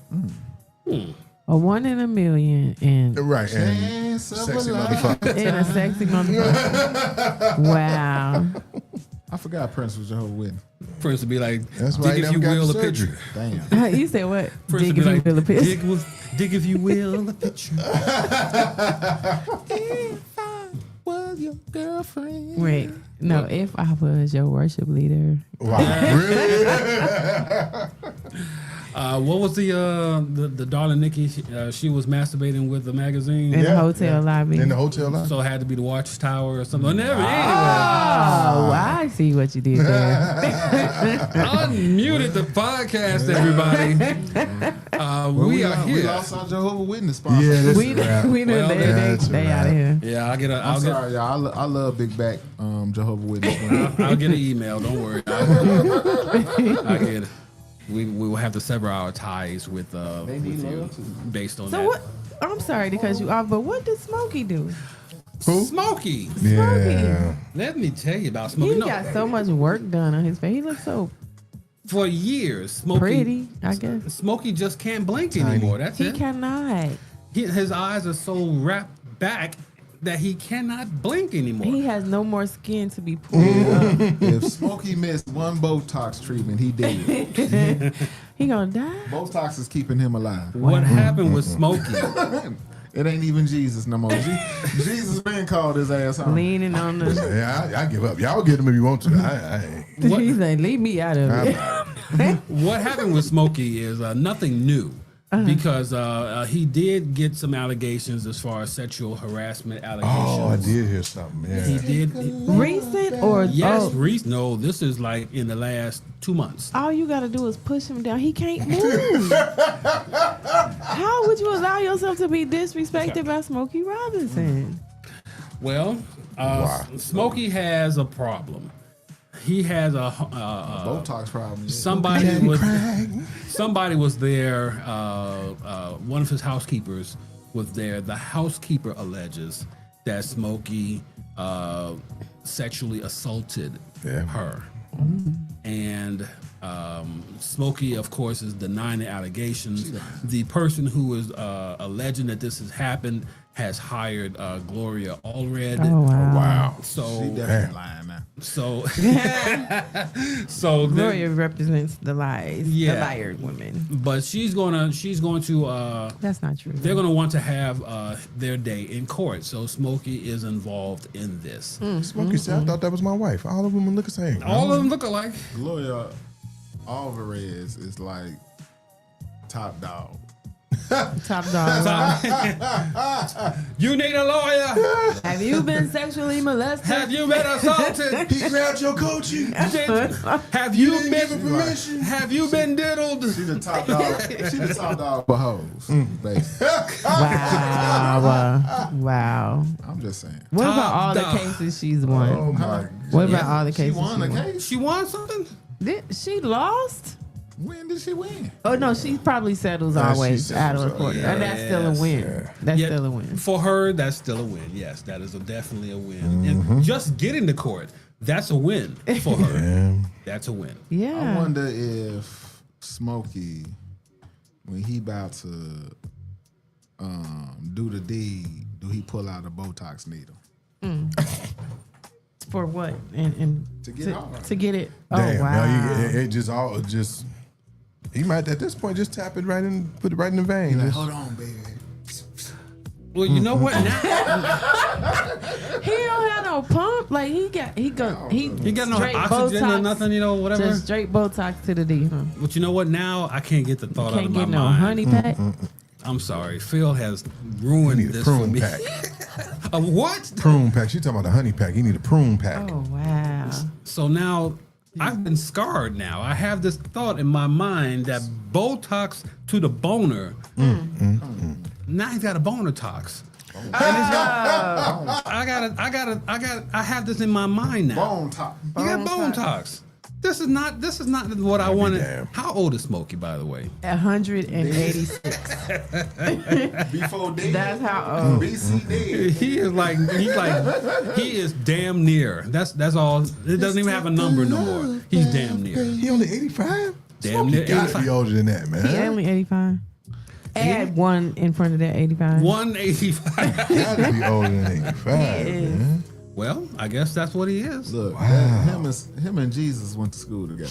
A 1 in a million and Right, and Chance of sexy a motherfucker. in a sexy motherfucker. Wow. I forgot Prince was Jehovah's Witness. Prince would be like, That's why dig he if you never got will the a picture. surgery. Damn. You said what? Prince Dig would if be you like, will a piss. dig if you will a picture. Was your girlfriend? Wait, no. If I was your worship leader, Wow, really? What was the darling Nikki? She was masturbating with the magazine, in the hotel lobby. In the hotel lobby? so it had to be the Watchtower or something. Anyway, Oh, I see what you did there. unmuted the podcast, everybody. We are We here. lost our Jehovah's Witness sponsor. Yeah, this we is rap. we done Well, that's they right. out of here. Yeah, I'm sorry, y'all. I love big back Jehovah's Witness. I'll get an email. Don't worry. I get it. We will have to sever our ties with you based on So that. what? I'm sorry to cut you off, but what did Smokey do? Who? Smokey. Yeah. Let me tell you about Smokey. He No, got so much work done on his face. He looks so for years, Smokey. pretty, I guess. Smokey just can't blink anymore. That's He it. cannot. His eyes are so wrapped back that he cannot blink anymore. He has no more skin to be pulled up. If Smokey missed one Botox treatment, he dead. He gonna die. Botox is keeping him alive. What happened with Smokey? It ain't even Jesus no more. Jesus been called his ass home. Leaning on the. Yeah, I give up. Y'all get him if you want to. I He's like, leave me out of it. What happened with Smokey is nothing new. Because he did get some allegations as far as sexual harassment allegations. Oh, I did hear something. Yeah. He did. Recent or Yes, oh, no, this is like in the last 2 months. all you gotta do is push him down. He can't move. How would you allow yourself to be disrespected by Smokey Robinson? Well, Smokey has a problem. He has a Botox problem. Yeah. somebody was there. One of his housekeepers was there. The housekeeper alleges that Smokey sexually assaulted her, and Smokey, of course, is denying the allegations. The person who is alleging that this has happened has hired Gloria Allred. Oh wow! Wow. So, She definitely lying now. so Gloria represents the lies, the Yeah. liar women. but she's going to That's not true. they're going to want to have their day in court. So Smokey is involved in this. Smokey said, I thought that was my wife. All of them look the same. All of them look alike. Gloria Alvarez is like top dog. Top dog. You need a lawyer. Have you been sexually molested? Have you been assaulted? He grabbed your coochie. Have you Didn't give her been permission. Have you been diddled? She the top dog. She the top dog for hoes. Basically. Wow. Wow. I'm just saying. What Top about all the dog. cases she's won? Oh my. What about all the She cases won the won? case. She won something. Did she lost? When did she win? Oh no, she probably settles She always settles out of always. recording. And that's still a win. Yeah. That's Yeah, still a win. for her. That's still a win. Yes, that is definitely a win. And just getting to court, that's a win for her. That's a win. Yeah. I wonder if Smokey, when he about to do the deed, do he pull out a Botox needle? For what? And To get hard. to get it. Oh Damn, wow. now it just he might at this point just tap it right in, put it right in the vein. Like, Just- hold on, baby. Well, you know what? Now, He don't have no pump. Like he got you got no straight oxygen or Botox. nothing, whatever. Just straight Botox to the D. Huh? But you know what? Now I can't get the thought out Can't of my get no mind. honey pack. I'm sorry. Phil has He ruined need a this for prune me. pack. What? Prune pack. She talking about the honey pack. He need a prune pack. Oh wow. So now I've been scarred now. I have this thought in my mind that Botox to the boner. Now he's got a boner tox. And it's I have this in my mind now. Bone top. You got bone tox. This is not what I wanted. damn. How old is Smokey, by the way? 186. Before dead. That's how old. BC dead. He is damn near. That's all. It doesn't even have a number no more. He's damn near. He only 85? Damn near Gotta 85. be older than that, man. He only 85. Add one in front of that 85. 185. Gotta be older than 85, man. Well, I guess that's what he is. Look, him and Jesus went to school together.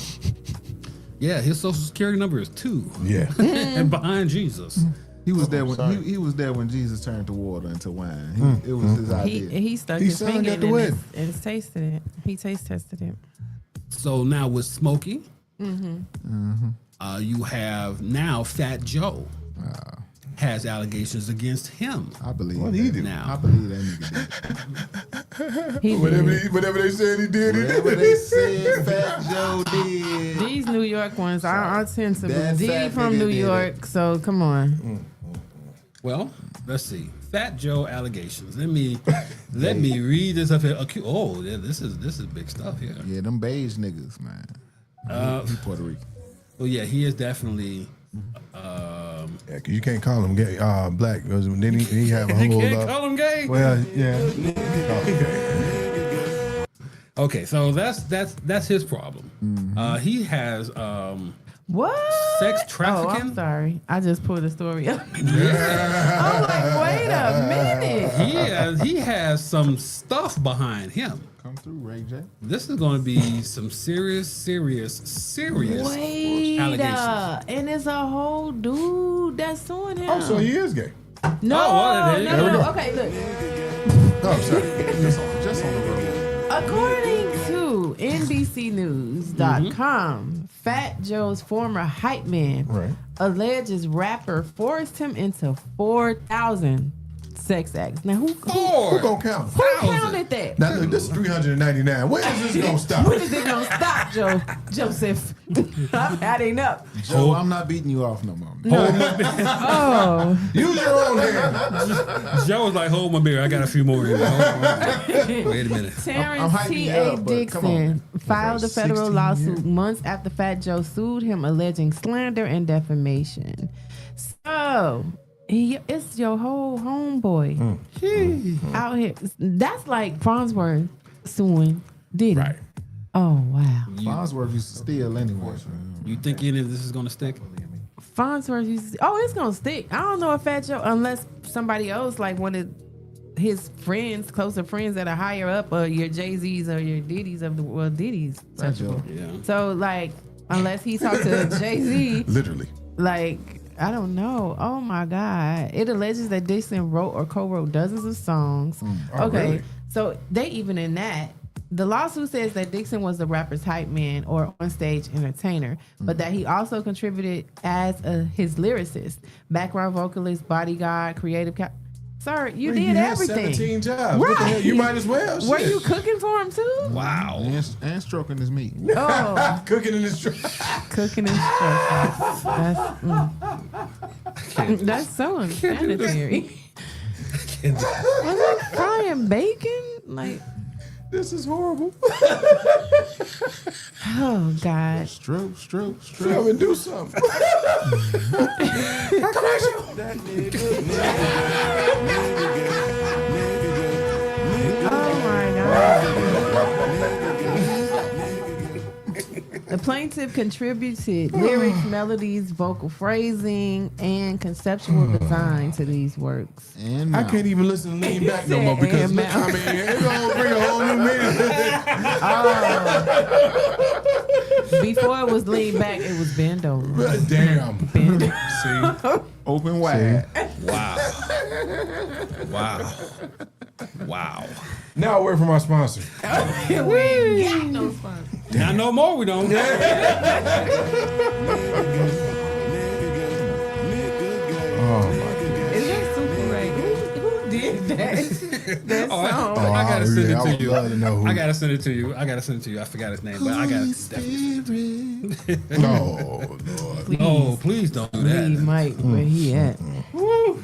Yeah, his social security number is 2. Yeah. And behind Jesus. He was there when he was there when Jesus turned the water into wine. It was his idea. He stuck He his sung finger at in the it wedding. and tasted it. He taste tested it. So now with Smokey, you have now Fat Joe has allegations against him. I believe What that. he do? Now. I believe that nigga did. He did. Whatever they said he did, he Whatever did. they said Fat Joe did. These New York ones, I tend to That believe fat from nigga New did York. So come on. Well, let's see. Fat Joe allegations. Let me read this up here. Okay. Oh, yeah, this is big stuff here. Yeah, them beige niggas, man. He Puerto Rican. Well, yeah, he is definitely. Yeah, because you can't call him gay, black. 'Cause then he have a You whole can't call him gay. Well, yeah. You can call him gay. Okay, so that's his problem. He has What? sex Oh, trafficking. I'm sorry. I just pulled the story up. I'm like, wait a minute. He has some stuff behind him. Come through, Ray J. This is going to be some serious Wait allegations. and it's a whole dude that's suing him. Oh, so he is gay. No, Oh, well, there you go. no. Okay, look. Oh, I'm sorry. Just on the road. According to NBCNews.com, Fat Joe's former hype man Right. alleges rapper forced him into 4,000 sex acts. Now, who Who gonna count? who counted that? Now look, this is 399. When is this gonna stop? When is it gonna stop, Joseph? I'm adding up. Joe, I'm not beating you off no more. Oh, Use your own hand. Joe was like, hold my beer. I got a few more. Hold on. Wait a minute. Terrence hyping you T.A. up, but come on. Dixon filed a federal 16 lawsuit years. months after Fat Joe sued him alleging slander and defamation. So, it's your whole homeboy out here. That's like Farnsworth suing Diddy. Right. Oh, wow. Farnsworth used to steal anyway. You think any of this is going to stick? Farnsworth used to, it's going to stick. I don't know if Fat Joe, unless somebody else, like one of his friends, closer friends that are higher up, or your Jay-Z's or your Diddy's of the world, Diddy's. Fat Joe. Yeah. So, like, unless he talked to Jay-Z, Literally. like, I don't know. Oh, my God. It alleges that Dixon wrote or co-wrote dozens of songs. Oh, Okay. really? So, they even in that. The lawsuit says that Dixon was the rapper's hype man or on-stage entertainer, but that he also contributed as his lyricist, background vocalist, bodyguard, creative... Sir, you did had everything. 17 jobs. What the hell? You might as well. Were Shit. you cooking for him, too? Wow. And stroking his meat. Oh, Cooking in his truck? cooking instructions. That's so unsanitary. Was it frying bacon? Like, This is horrible. Oh God. Stroke. Tell me do something. Oh my God. The plaintiff contributed lyrics, melodies, vocal phrasing, and conceptual design to these works. And I now. can't even listen to Lean Back no more because And I mean, it's gonna bring a whole new meaning. Before it was lean back, it was bend over. Damn. See? Open wide. Wow. Now a word from our sponsor. We got no fun. Now no more we don't. Is that super right? Who did that? That song. I gotta send I it would to love to know who. you. I gotta send it to you. I forgot his name, but I got definitely. No, Lord. No, please don't do Leave that. Mike where he at. Woo.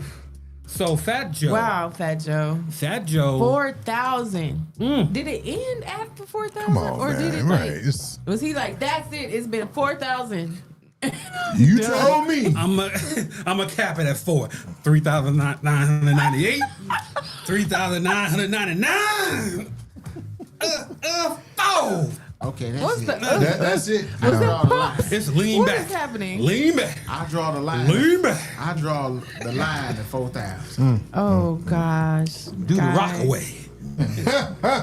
So Fat Joe. Wow, Fat Joe. Fat Joe. 4,000. Did it end after 4,000? Come on, or man. did it Right. like, It's, was he like, that's it, it's been 4,000? you told me. I'm a cap it at 4. 3,998. 3,999. 4. Okay, that's What's it. the That's it. I draw the line. It's lean What back. is happening? Lean back. I draw the line. Lean back. I draw the line at 4,000. Oh gosh. Do the rock away.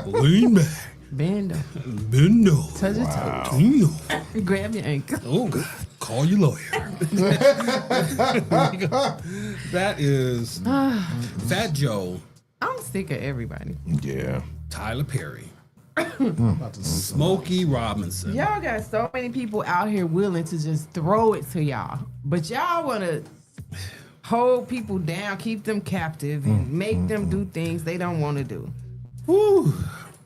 Lean back. Bend over. Bend over. Touch your toe. Lean over. Grab your ankle. Oh, God. Call your lawyer. That is Fat Joe, I'm sick of everybody. Yeah. Tyler Perry, About to Smokey Robinson. Y'all got so many people out here willing to just throw it to y'all. But y'all want to hold people down, keep them captive, and make them do things they don't want to do. Woo.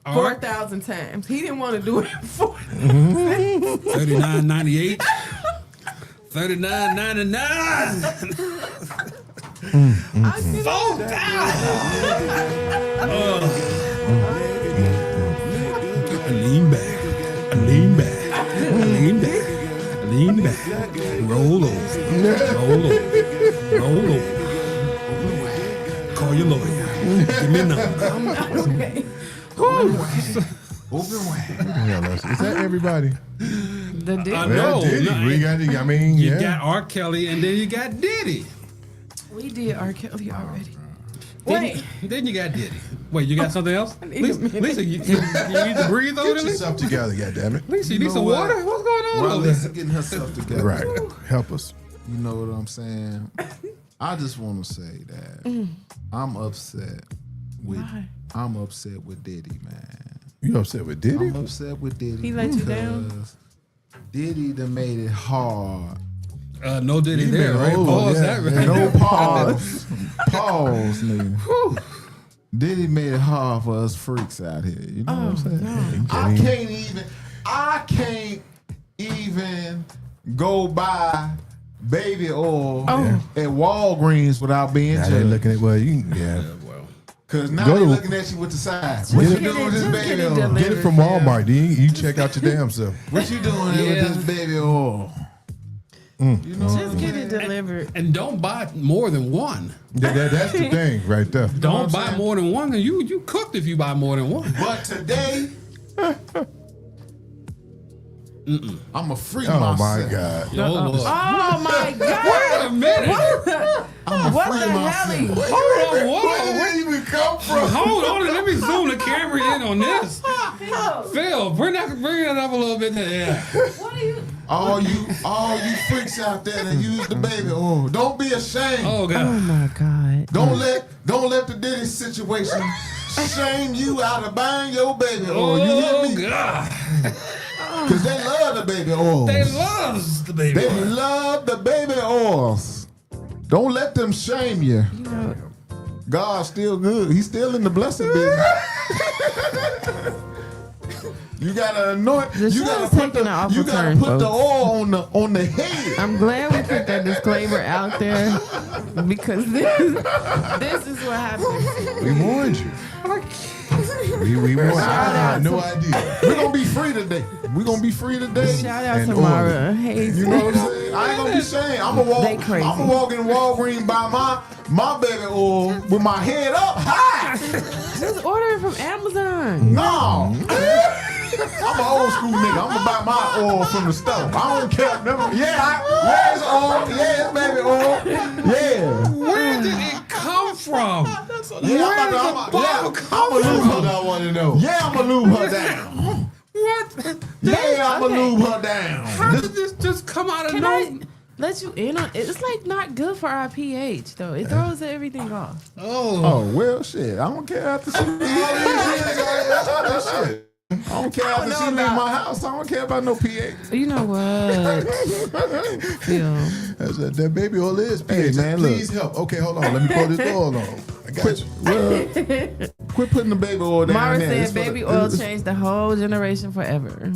4,000 times. He didn't want to do it 39.98. 39.99. 4,000. Lean back. Lean back. Lean back. Lean back. Roll over. Roll over. Roll over. Call your lawyer. Give me a number. Okay. open wide. Is that everybody? The dick. I Well, know. Diddy. No, We got. I mean, You yeah. got R. Kelly and then you got Diddy. We did R. Kelly already. Then you got Diddy. Wait, you got something else? need a minute. Lisa, you need to breathe over Get there? yourself together, goddammit. Lisa, you need know some what? water? What's going on While over Lisa there? getting herself together. Right. Help us. You know what I'm saying? I just want to say that I'm upset with Why? Diddy, man. You upset with Diddy? I'm upset with Diddy. He let you down? because Diddy done made it hard. No Diddy You there, been right? old, Pause yeah. that, right? No pause. Pause, nigga. Diddy made it hard for us freaks out here. You know what I'm saying? I can't even go buy baby oil at Walgreens without being Now they judged. looking at Well, Cause now Go they to- looking at you with the sides. What you Get it- doing with this just baby get it oil? delivered. get it from Walmart. Then you check out your damn self. What you doing here Yeah. with this baby oil? You know what Just I'm get saying? it delivered. and don't buy more than one. That's the thing right there. Don't buy more than one. You cooked if you buy more than one. But today, I'm a freak Oh myself. my God. Oh, Lord. Oh my God! Wait a minute. What the Helly? Hold on. Whoa. Where did it even come from? Hold on. Let me zoom the camera in on this. Phil, bring that up a little bit. Yeah. What are you? All you freaks out there that use the baby oil, don't be ashamed. Oh, Oh God. my God! Don't let the Diddy situation shame you out of buying your baby oil. You hear Oh, me? God. Because they love the baby oils. They loves the baby. They love the baby oils. Don't let them shame you. You know, God's still good. He's still in the blessing business. You gotta anoint. The You show gotta is put taking the. an awful You gotta turn, put the folks. oil on the head. I'm glad we put that disclaimer out there because this is what happens. We warned you. We warned you. I had no idea. We're gonna be free today. We're gonna be free today. Shout out And to order. Mara. Hey, You know what I'm saying? I ain't gonna be saying. I'm gonna walk. They crazy. I'm gonna walk in Walgreens by my baby oil with my head up high. just order it from Amazon. No. I'm an old school nigga. I'm gonna buy my oil from the store. I don't care. It's oil. Yeah, it's baby oil. Yeah. Where did it come from? I'm gonna lube her. I want to know. Yeah, I'm gonna lube her down. What? Yeah, I'm gonna lube her down. How did this just come out of Can nowhere? I let you in on it's like not good for our pH though. It throws everything off. Oh well, shit. I don't care after she shit. I don't care after she leave my house. I don't care about no pH. You know what? Phil. That baby oil is pH. Hey, man, Please help. Okay, hold on. Let me pour this oil on. I got you. Quit putting the baby oil down Mara there. said It's for baby the- oil it's- changed the whole generation forever.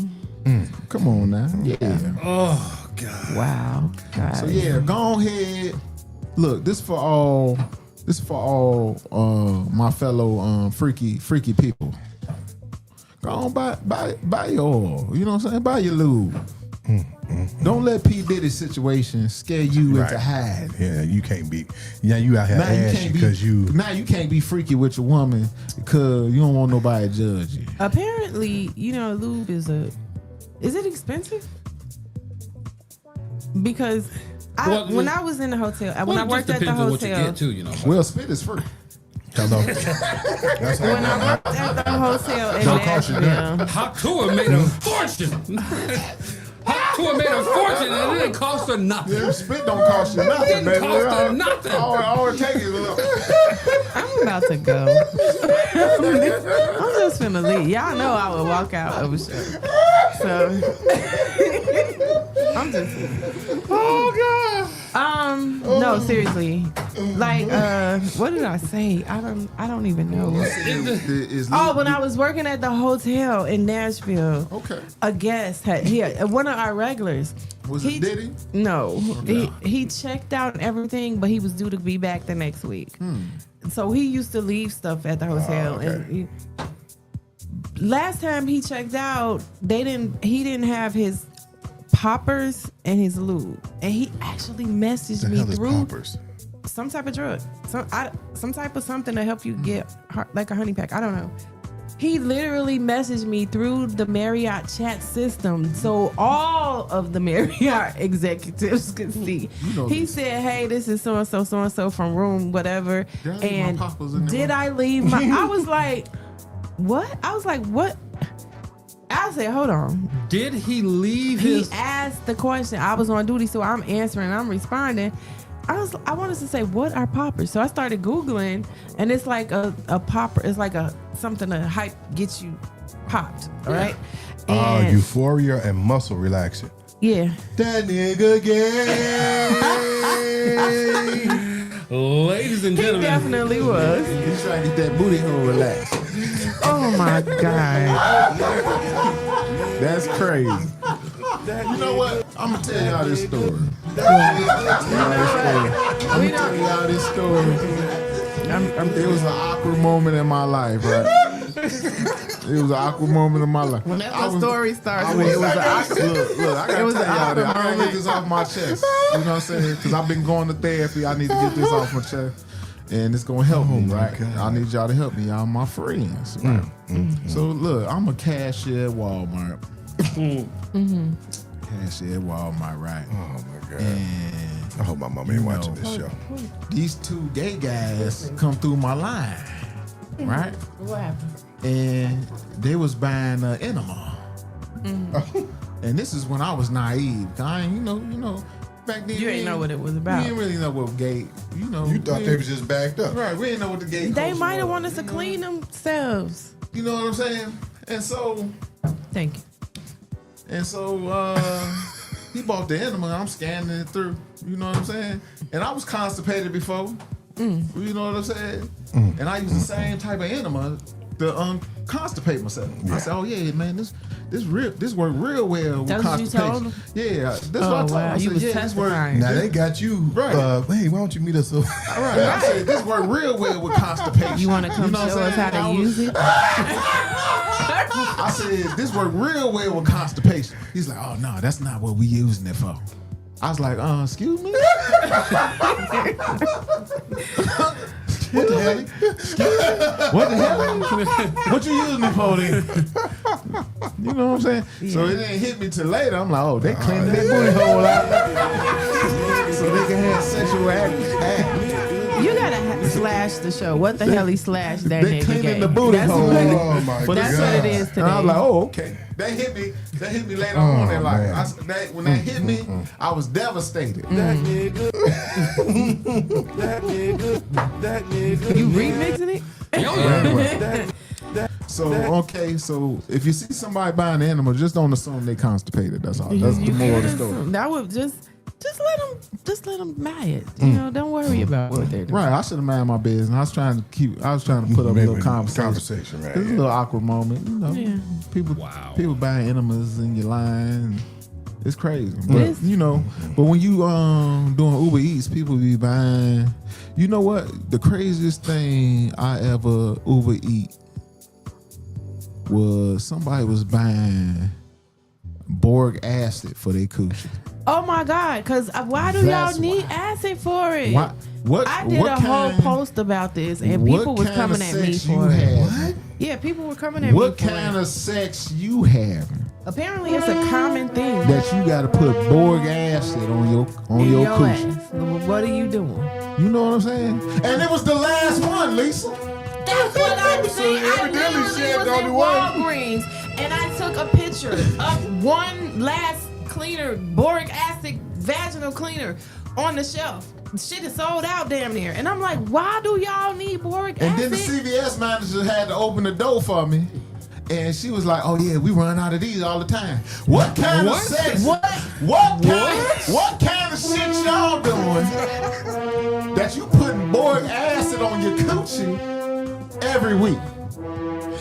Come on now. Yeah. Oh God. Wow. God. So yeah, go ahead. Look, this for all my fellow freaky people. Go on, buy your oil. You know what I'm saying? Buy your lube. Don't let P. Diddy's situation scare you into hiding. Yeah, you can't be. Yeah, you out here ashy because you. Now you can't be freaky with your woman because you don't want nobody to judge you. Apparently, lube is it expensive? Because when I was in the hotel, when I worked at the hotel, What you get too, you know. Well, spit is free. Hello. That's when I worked at the hotel in Nashville, Hot tour made a fortune. Hot tour made a fortune and it didn't cost her nothing. Yeah, spit don't cost you nothing, Didn't baby. cost her nothing. All it takes is a little. I'm about to go. I'm just finna leave. Y'all know I would walk out of a show. So I'm just. Oh No, seriously. Like, what did I say? I don't even know. Oh, when I was working at the hotel in Nashville, Okay. a guest had one of our regulars. Was it Diddy? No, he checked out and everything, but he was due to be back the next week. So he used to leave stuff at the hotel. And last time he checked out, he didn't have his poppers and his lube, and he actually messaged me through poppers? some type of drug, some type of something to help you get like a honey pack. I don't know. He literally messaged me through the Marriott chat system, so all of the Marriott executives could see. He said, "Hey, this is so and so from room whatever." Did I leave And my poppers in there? did I leave my? I was like, "What?" I was like, "What?" I said, "Hold on." Did he leave He his? asked the question. I was on duty, so I'm answering. I'm responding. I wanted to say, what are poppers? So I started Googling, and it's like a popper. It's like something to hype, get you popped, all right? And Euphoria and muscle relaxing. yeah. That nigga gay. Ladies and He gentlemen, definitely was. He's trying to get that booty hole relaxed. Oh my God. That's crazy. You know what? I'm gonna tell y'all this story. I'm gonna tell y'all this story. It was an awkward moment in my life, right? It was an awkward moment in my life. Whenever the story starts, I it was was an awkward. Look, I gotta It was tell an y'all awkward that. I gotta get moment. this off my chest. You know what I'm saying? Because I've been going to therapy. I need to get this off my chest. And it's gonna help me, right? God. I need y'all to help me. Y'all my friends, right? So look, I'm a cashier at Walmart. Cashier at Walmart, right? Oh my God. And I hope my mom ain't watching this show. these two gay guys come through my line, right? What happened? And they was buying enema. And this is when I was naive. I ain't, you know, back then You ain't know what it was about. We didn't really know what gay, You thought they was just backed up. right. We didn't know what the gay. They culture might have was. wanted us to clean themselves. You know what I'm saying? And so Thank you. he bought the enema. I'm scanning it through. You know what I'm saying? And I was constipated before. You know what I'm saying? And I used the same type of enema to constipate myself. I said, oh yeah, man, this worked real well with That's what you constipation. told him? Yeah, that's what I told him. I You said, was yeah, this worked. testifying. Now they got you. Right. Hey, why don't you meet us? Right. I said this worked real well with constipation. You want to come know what show I'm us how saying? to use it? I said this worked real well with constipation. He's like, oh no, that's not what we using it for. I was like, excuse me? What the hell? What the hell? What you using it for then? You know what I'm saying? Yeah. So it didn't hit me till later. I'm like, they cleaning that booty hole out so they can have sexual act. You gotta slash the show. What the hell he slashed that They nigga cleaning gay. the booty That's hole. what it is. Oh my God. That's what it is today. And I was like, okay. That hit me later on. And like, man. when that hit me, I was devastated. That nigga. You remixing it? So if you see somebody buying an animal, just don't assume they constipated. That's all. That's the moral of the story. That would just let them buy it. You know, don't worry about what they're doing. Right, I should have minded my business. I was trying to put up a little conversation, right? It's a little awkward moment, you know. Yeah. People buying enemas in your line. It's crazy, but Yes. you know. But when you doing Uber Eats, people be buying. You know what? The craziest thing I ever Uber Eat was somebody was buying boric acid for their coochie. Oh my God! Because why do That's y'all need why. acid for it? Why? What? I did what a whole kind- post about this, and what people was kind coming of at me sex for you it. having? What? Yeah, people were coming at me What for kind it. of sex you having Apparently, it's a common thing. that you got to put boric acid on your In your coochie? ass. What are you doing? You know what I'm saying? And it was the last one, Lisa. That's what I'm saying. I evidently she literally had was the in only one. Walgreens, and I took a picture of one last cleaner, boric acid vaginal cleaner on the shelf. Shit is sold out damn near. And I'm like, why do y'all need boric And acid? then the CVS manager had to open the door for me. And she was like, oh yeah, we run out of these all the time. What kind of sex? What kind of shit y'all doing that you putting boric acid on your coochie every week?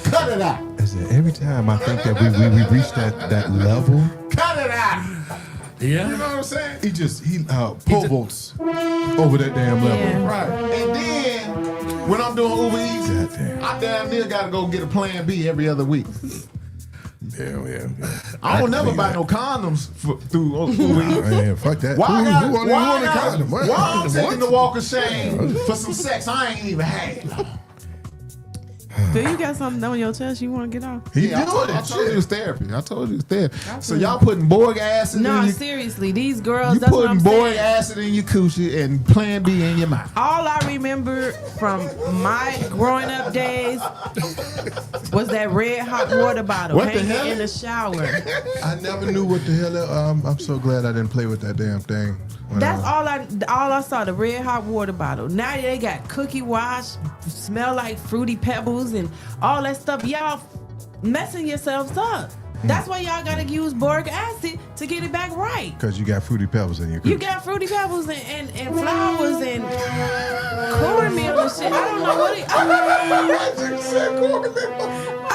Cut it out. I said, every time I think that we reached that level, Cut it out. Yeah. You know what I'm saying? he pole vaults over that damn level. Yeah. Right. And then when I'm doing Uber Eats, Goddamn. I damn near gotta go get a plan B every other week. Yeah. I don't never buy no condoms through Uber Eats. Man, fuck that. Why Who wanted a condom? why I'm taking the walk of shame for some sex I ain't even had? Do you got something on your chest you want to get off? He I told doing you it. it was therapy. I told you it was therapy. So y'all putting boric acid No, in your seriously, these girls, you that's what I'm putting boric saying. acid in your coochie and plan B in your mouth. All I remember from my growing up days was that red hot water bottle What the hanging hell? in the shower. I never knew what the hell. I'm so glad I didn't play with that damn thing. When That's I- all I saw, the red hot water bottle. Now they got cookie wash, smell like fruity pebbles and all that stuff. Y'all messing yourselves up. That's why y'all gotta use boric acid to get it back right. Cause you got fruity pebbles in your You coochie. got fruity pebbles and flowers and cornmeal and shit. I don't know what I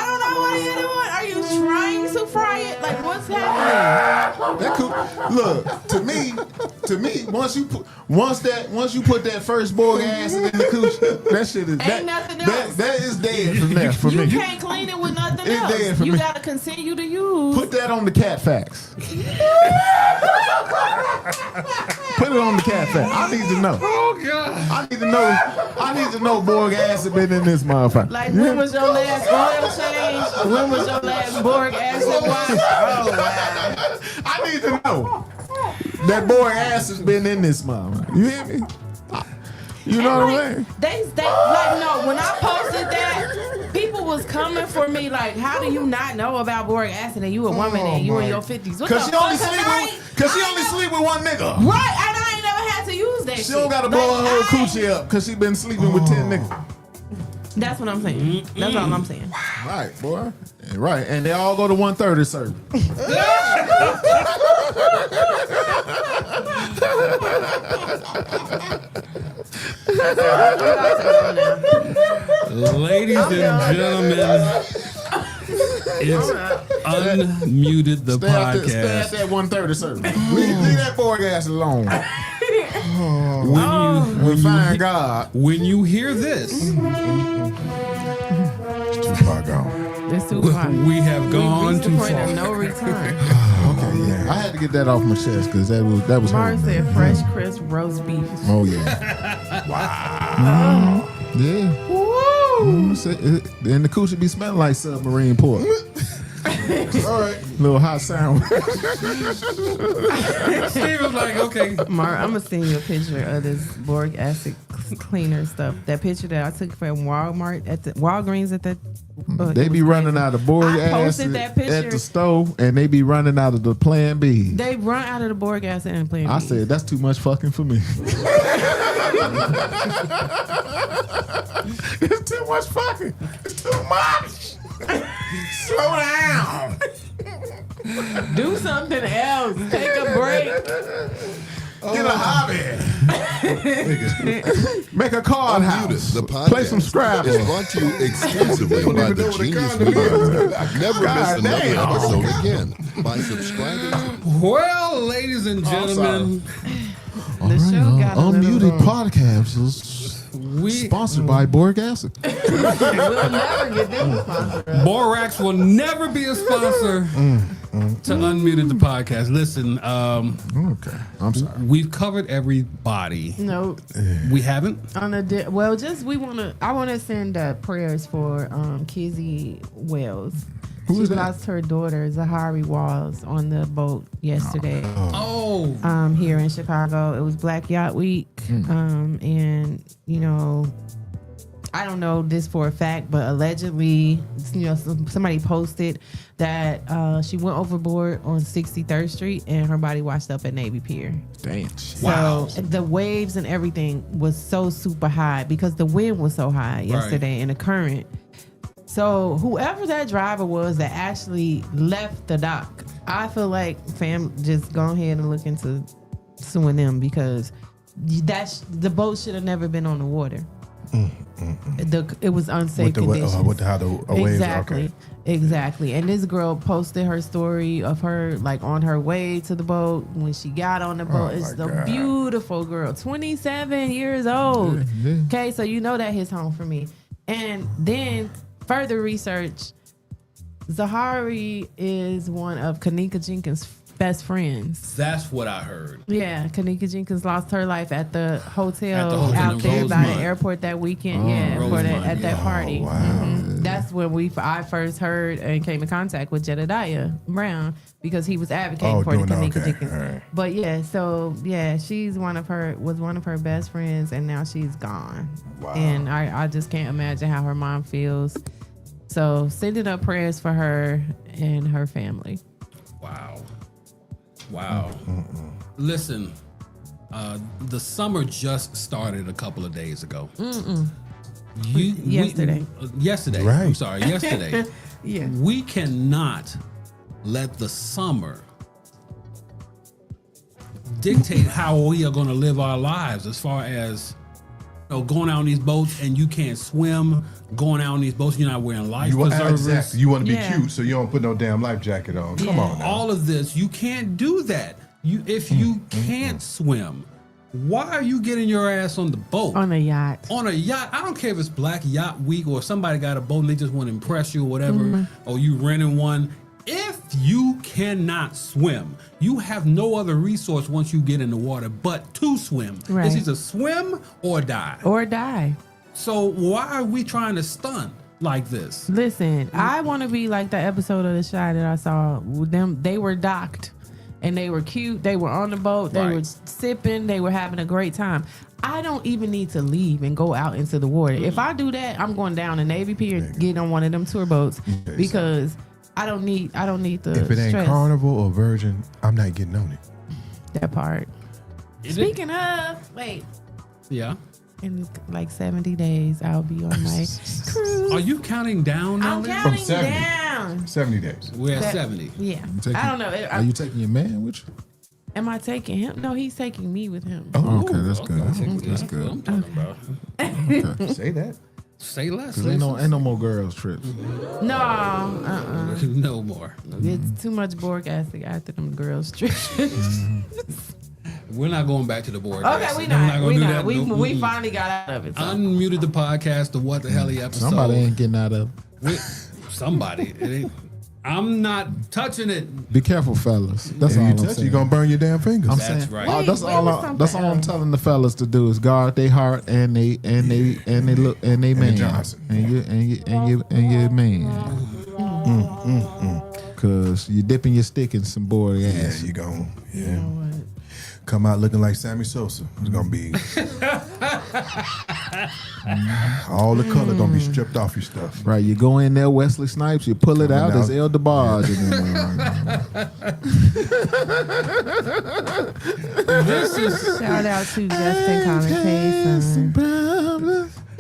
don't know what you're doing. Are you trying to fry it? Like what's happening? That look, to me, once you put that first boric acid in the coochie, that shit is Ain't nothing else. that is dead from there for You me. can't clean it with nothing It's dead else. for You me. gotta continue to use. Put that on the cat facts. Put it on the cat facts. I need to know. Oh God. I need to know boric acid been in this motherfucker. Like when was your last oil change? When was your last boric acid wash? Oh wow. I need to know that boric acid's been in this motherfucker. You hear me? You know what I'm saying? They like no. When I posted that, people was coming for me like, how do you not know about boric acid and you a woman and you in your 50s? What Cause the she only fuck? sleep with one nigga. Right, and I ain't never had to use that. She shit. don't gotta blow her whole coochie up cause she been sleeping with 10 niggas. That's what I'm saying. That's all I'm saying. Right, boy. Right, and they all go to 130 service. Ladies and gentlemen, it's Unmuted the Stay at podcast. that 1:30 service. Leave that boy ass alone. When Find God. when you hear this, It's too far gone. It's too far. we have gone reached the too point of far. no return. Okay, yeah. I had to get that off my chest because that was Mars hurting me. said fresh, crisp roast beef. Oh yeah. Wow. Yeah. Woo! And the cooch should be smelling like submarine pork. All right. Little hot sound. Steve was like, okay. Mar, I'm gonna send you a picture of this boric acid cleaner stuff. That picture that I took from Walmart at the Walgreens at the. They be running out of boric I acid posted that picture. at the stove, and they be running out of the Plan B. They run out of the boric acid and Plan B. I said that's too much fucking for me. It's too much fucking. It's too much. Slow down. do something else. Take a break. Get a hobby. Make a card house. Unmuted, the podcast Play some Scrabble. is brought to you exclusively by the Genius Media. Never miss another episode again by subscribing. Well, ladies and gentlemen, The show got a Unmuted little. podcast is we sponsored by boric acid. We'll never get them sponsored. Borax will never be a sponsor to Unmuted the podcast. Listen, Okay, I'm sorry. we've covered everybody. No, We haven't. well, just I want to send prayers for Kizzy Wells. Who She is that? lost her daughter Zahari Walls on the boat yesterday. Oh, Here in Chicago, it was Black Yacht Week, and you know, I don't know this for a fact, but allegedly, you know, somebody posted that she went overboard on 63rd Street and her body washed up at Navy Pier. Damn. Wow. So the waves and everything was so super high because the wind was so high yesterday and the current. So whoever that driver was that actually left the dock, I feel like just go ahead and look into suing them because the boat should have never been on the water. It was unsafe conditions. How the waves? Exactly. Okay. Exactly. And this girl posted her story of her like on her way to the boat when she got on the boat. It's my a God. beautiful girl, 27 years old. Yeah. Okay, so you know that hits home for me. And then further research, Zahari is one of Kanika Jenkins' best friends. that's what I heard. Yeah, Kanika Jenkins lost her life at the hotel, At the hotel out in there by Rosemont. the airport that weekend. Rosemont, At that yeah. party. Wow. Mhm. That's when I first heard and came in contact with Jedediah Brown because he was advocating for the Kanika Jenkins. All right. But she's was one of her best friends, and now she's gone. Wow. And I just can't imagine how her mom feels. So sending up prayers for her and her family. Wow. Listen, the summer just started a couple of days ago. Yesterday. Yesterday. Right. I'm sorry, yesterday. Yeah. We cannot let the summer dictate how we are going to live our lives as far as going out on these boats and you can't swim, going out on these boats, you're not wearing life preservers. Exactly. You want to be Yeah. cute, so you don't put no damn life jacket on. Come on now. All of this, you can't do that. If you can't swim, why are you getting your ass on the boat? On a yacht. On a yacht. I don't care if it's Black Yacht Week or somebody got a boat and they just want to impress you or whatever, or you renting one. If you cannot swim, you have no other resource once you get in the water but to swim. Right. It's either swim or die. Or die. So why are we trying to stunt like this? Listen, I want to be like the episode of The Shy that I saw. With them, they were docked and they were cute. They were on the boat. They Right. were sipping. They were having a great time. I don't even need to leave and go out into the water. If I do that, I'm going down to Navy Pier, get on one of them tour boats because I don't need the If it ain't stress. Carnival or Virgin, I'm not getting on it. That part. Is it- Speaking of, wait, Yeah. in like 70 days, I'll be on my cruise. Are you counting down now? I'm Liz? counting 70. down. 70 days. We're at That- 70. Yeah. Taking- I don't know. Are you taking your man with you? Am I taking him? No, he's taking me with him. Oh, okay, that's Ooh, good. okay. That's That's good. what I'm talking about. Say that. Say less. Cause ain't no more girls trips. No, No more. it's too much boric acid after them girls trips. We're not going back to the board. Okay, guys. we We're not. gonna We do not. that. We finally got out of it. So. Unmuted the podcast, the What the Helly episode. Somebody ain't getting out of. Somebody. It ain't, I'm not touching it. Be careful, fellas. That's If all you I'm touch it, saying. you're gonna burn your damn fingers. I'm That's saying, right. oh, that's Wait, all. wait, That's all I'm telling the fellas to do is guard their heart and they look and they man Johnson. and your man. Cause you're dipping your stick in some boy Yeah, ass. you gon' You know what? come out looking like Sammy Sosa. It's gonna be all the color gonna be stripped off your stuff. Right, you go in there, Wesley Snipes, you pull it Coming out, out. there's El DeBarge in there. This is Shout out to Justin Commentation.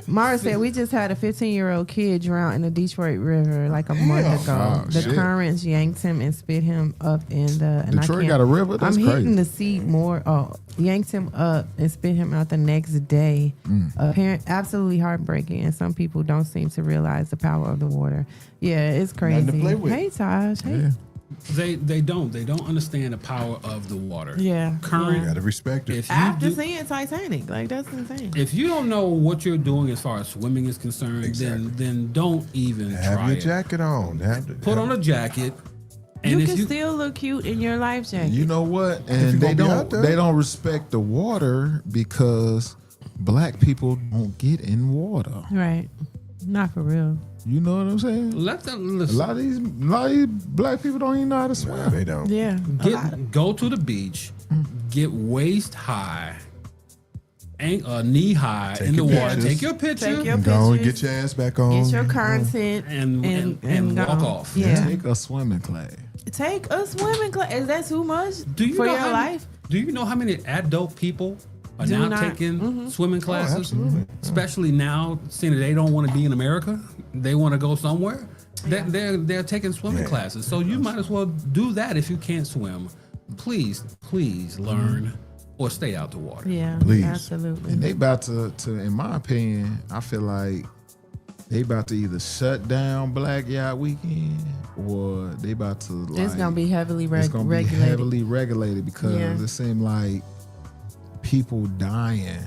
Mara said we just had a 15-year-old kid drown in the Detroit River like a month ago. Oh, The shit. currents yanked him and spit him up in the. And Detroit got a river? That's I'm crazy. hitting the seat more. Oh, yanked him up and spit him out the next day. Absolutely heartbreaking. And some people don't seem to realize the power of the water. Yeah, it's crazy. Nothing to play with. Hey, Taj. Hey. Yeah. they don't understand the power of the water. Yeah. Current. You gotta respect it. If you After do- seeing Titanic, like that's insane. if you don't know what you're doing as far as swimming is concerned, Exactly. then don't even Have try your it. jacket on. Put on a jacket, and You if can you still look cute in your life jacket. You know what? you And gonna be out there. they don't respect the water because black people don't get in water. Right. Not for real. You know what I'm saying? let them A listen. lot of these black people don't even know how to swim. Nah, they don't. Yeah. Go to the beach, get waist high, knee high Take in the your water. pictures. Take your picture Take your Go and pictures. get your ass back on. Get your content and go. walk off. Yeah. Take a swimming class. Take a swimming class. Is that too much Do you for know your how life? Do you know how many adult people are Do now not. taking swimming classes? absolutely. Especially now, seeing that they don't want to be in America, they want to go somewhere. They're taking swimming Yeah. classes. So you might as well do that if you can't swim. Please learn or stay out the water. Yeah. Please. Absolutely. And they about to in my opinion, I feel like they about to either shut down Black Yacht Weekend or they about to like It's gonna be heavily it's gonna be regulated. heavily regulated because Yeah. it seemed like people dying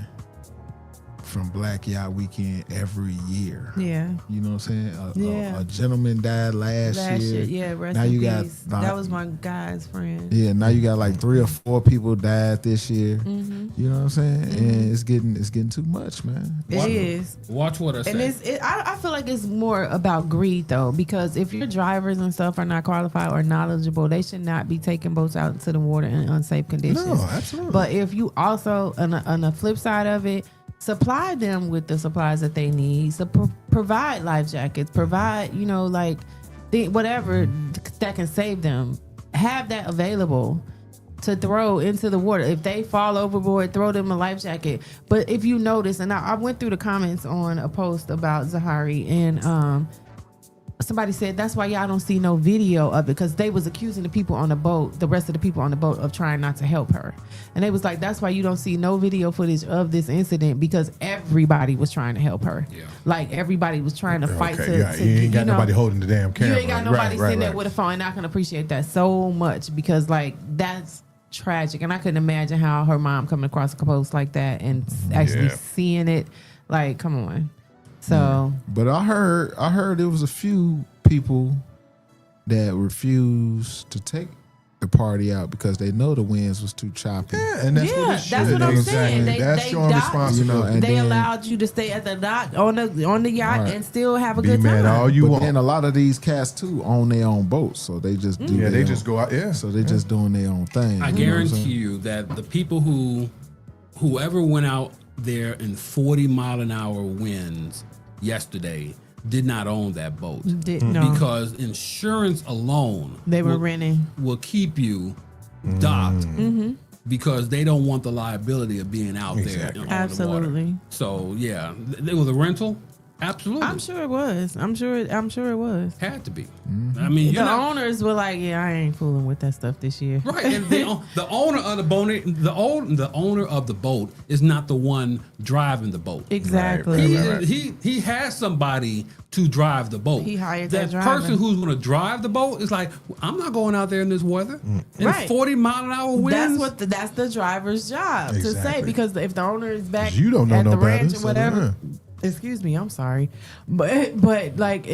from Black Yacht Weekend every year. Yeah. You know what I'm saying? Yeah. A gentleman died last year. Yeah. Rest Now in you got peace. That was my guy's friend. Yeah, now you got like 3 or 4 people died this year. Mm-hmm. You know what I'm saying? And it's getting too much, man. It is. Watch what I say. And I feel like it's more about greed though, because if your drivers and stuff are not qualified or knowledgeable, they should not be taking boats out into the water in unsafe conditions. No, absolutely. But if you also, on the flip side of it, supply them with the supplies that they need. So provide life jackets, provide, whatever that can save them. Have that available to throw into the water. If they fall overboard, throw them a life jacket. But if you notice, and I went through the comments on a post about Zahari, and somebody said that's why y'all don't see no video of it, because they was accusing the people on the boat, the rest of the people on the boat, of trying not to help her. And they was like, that's why you don't see no video footage of this incident, because everybody was trying to help her. Yeah. Like everybody was trying to fight Okay, to, yeah, you ain't got nobody holding the damn camera. You ain't got nobody sitting there right. with a phone. And I can appreciate that so much, because like that's tragic. And I couldn't imagine how her mom coming across a post like that and actually Yeah. seeing it. Like, come on. So But I heard there was a few people that refused to take the party out because they know the winds was too choppy. Yeah, and that's yeah, what it should. that's what I'm saying. That's They showing docked, responsibility. And they then- allowed you to stay at the dock on the yacht Right. and still have a Be good mad time. all you But want. then a lot of these cats too own their own boats, so they just do. Yeah, their they own- just go out. Yeah. So they just doing their own thing. I you know what I'm guarantee saying? you that the people whoever went out there in 40-mile-an-hour winds yesterday did not own that boat. No. Because insurance alone They were will, renting. will keep you docked because they don't want the liability of being out Exactly. there on the water. Absolutely. So yeah, it was a rental. Absolutely. I'm sure it was. I'm sure it was. Had to be. Mm-hmm. I mean, The owners were like, "Yeah, I ain't fooling with that stuff this year." right. And the owner of the boat, the owner of the boat is not the one driving the boat. Exactly. Right. He has somebody to drive the boat. He hired that that driver. person who's going to drive the boat is like, I'm not going out there in this weather. In Right. 40-mile-an-hour winds. That's the driver's job to say, Exactly. because if the owner is back You don't know at no the better, ranch or so whatever, excuse me, I'm sorry, but like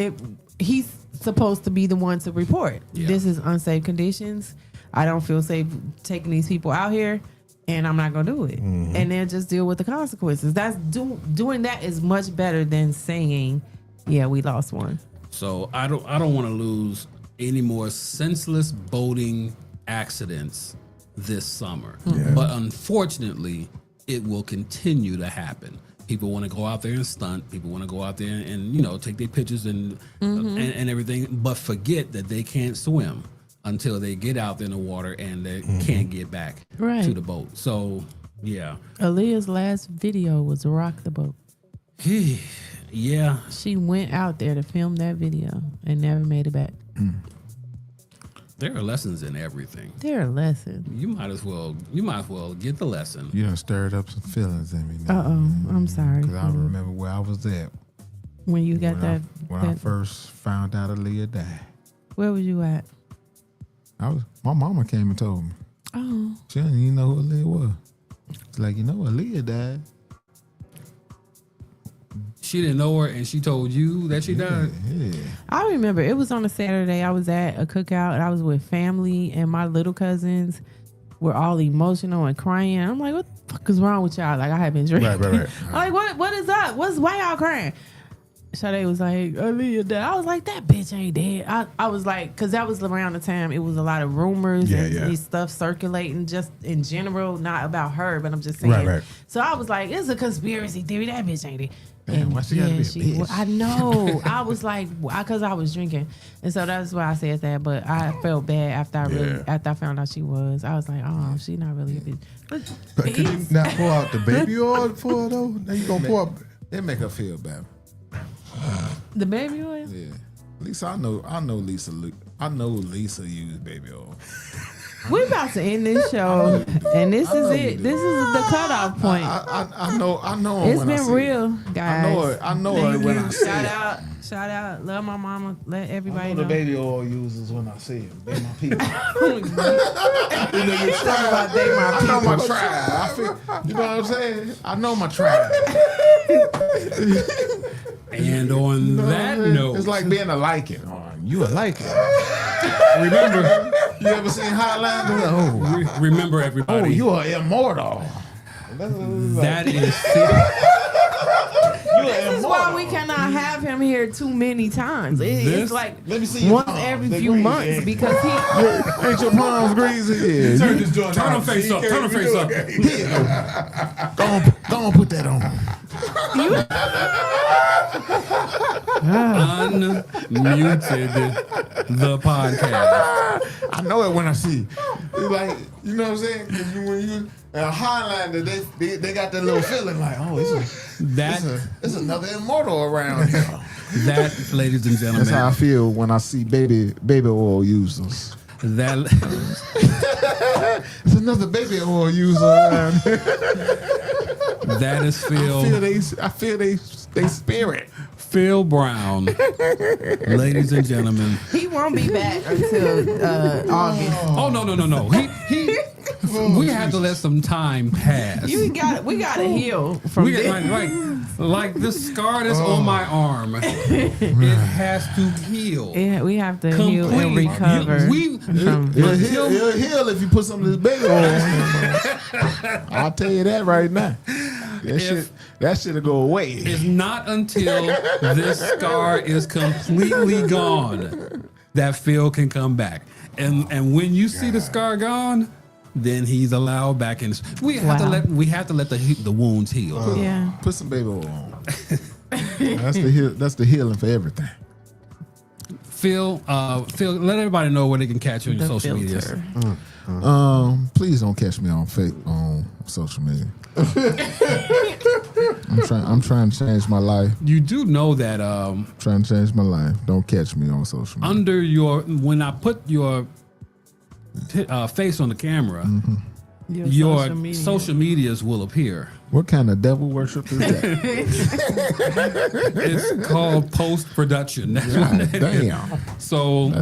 he's supposed to be the one to report. Yeah. This is unsafe conditions. I don't feel safe taking these people out here, and I'm not gonna do it. And then just deal with the consequences. That's doing that is much better than saying, "Yeah, we lost one." So I don't want to lose any more senseless boating accidents this summer. But unfortunately, it will continue to happen. People want to go out there and stunt. People want to go out there and take their pictures and everything, but forget that they can't swim until they get out there in the water and they can't get back Right. to the boat. So yeah, Aaliyah's last video was "Rock the Boat." yeah. She went out there to film that video and never made it back. There are lessons in everything. There are lessons. You might as well get the lesson. You done stirred up some feelings in me now. I'm sorry. Because I remember where I was at When you got when I first found out Aaliyah died. where was you at? My mama came and told me. Oh, She didn't even know who Aaliyah was. It's like, Aaliyah died. She didn't know her, and she told you that she died. Yeah. I remember it was on a Saturday. I was at a cookout and I was with family, and my little cousins were all emotional and crying. I'm like, what the fuck is wrong with y'all? Like, I had been drinking. Right. I'm like, what is up? Why y'all crying? Sade was like, Aaliyah died. I was like, that bitch ain't dead. I was like, because that was around the time it was a lot of rumors and stuff circulating just in general, not about her, but I'm just saying. Right. So I was like, it's a conspiracy theory. That bitch ain't dead. Damn, why she gotta be a bitch? I know. I was like, because I was drinking, and so that's why I said that. But I felt bad after I found out she was. I was like, oh, she not really a bitch. But Could you not pour out the baby oil for her though? Now you gonna pour out. It make her feel better. the baby oil. Yeah. Lisa, I know Lisa. I know Lisa used baby oil. We about to end this show, and this is it. This is the cutoff point. I know. It's when I been see real, it. guys. I know her when I see it. Shout out, love my mama. Let everybody I know. know the baby oil users when I see them. They my people. Talking about they my I know people. my tribe. I feel, you know what I'm saying? I know my tribe. And on that note, It's like being a Lycan. You a Lycan. remember, You ever seen Highlander? Oh, remember everybody. you are immortal. that is This is why we cannot have him here too many times. It's This- like Let me see your once palms. every They few greasy, months ain't because he. Ain't your palms greasy? Yeah. Turn this joint turn on. them face up. Turn them face up. Go on, put that on. Unmuted the podcast. I know it when I see it. It's like, you know what I'm saying? 'Cause when you a Highlander, they got that little feeling like, oh, it's another immortal around here. That, ladies and That's how I gentlemen, feel when I see baby oil users. that It's another baby oil user around here. that is I feel they spirit. Phil Brown, ladies and gentlemen. He won't be back until August. Oh no. He we have to let some time pass. We got to heal from We this. got like this scar that's on my arm. It has to heal. Yeah, we have to heal and Completely. recover. from It'll heal if you put some of this baby oil on him. I'll tell you that right now. That shit'll go away. It's not until this scar is completely gone that Phil can come back. And when you see the scar gone, then he's allowed back in. We have to let the wounds heal. yeah. Put some baby oil on. That's the healing for everything. Phil, let everybody know where they can catch you on your The social media. filter. Please don't catch me on social media. I'm trying to change my life. You do know that Trying to change my life. Don't catch me on social media. when I put your face on the camera, Your social medias will appear. What kind of devil worship is that? It's called post-production. That's what it is. Damn. So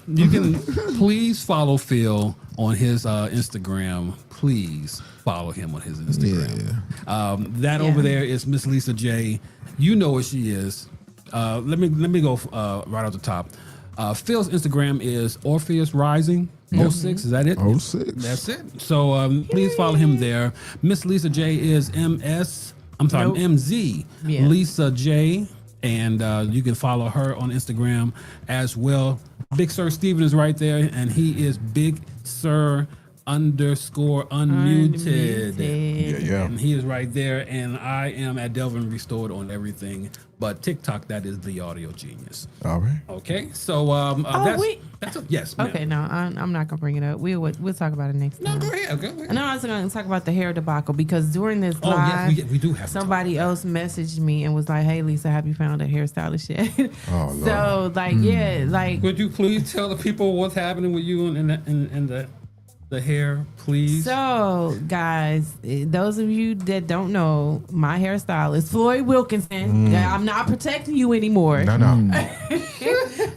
you can please follow Phil on his Instagram. Please follow him on his Instagram. That over there is Miss Lisa J. You know what she is. Let me go right off the top. Phil's Instagram is Orpheus Rising 06. Is that it? 06. That's it. So please follow him there. Miss Lisa J is MZ Yeah. Lisa J, and you can follow her on Instagram as well. Big Sir Steven is right there, and he is Big Sir _unmuted. Yeah. And he is right there, and I am at Delvin Restored on everything, but TikTok, that is the Audio Genius. All right. Okay, so yes. Ma'am. Okay, no, I'm not gonna bring it up. We'll talk about it next time. No, go ahead. Go ahead. No, I was going to talk about the hair debacle because during this Oh, live, yes, we do have to somebody else messaged me and was like, "Hey, Lisa, have you found a hairstylist yet?" Oh, Lord. So, Would you please tell the people what's happening with you and the hair, please? So, guys, those of you that don't know, my hairstylist, Floyd Wilkinson, I'm not protecting you anymore. No.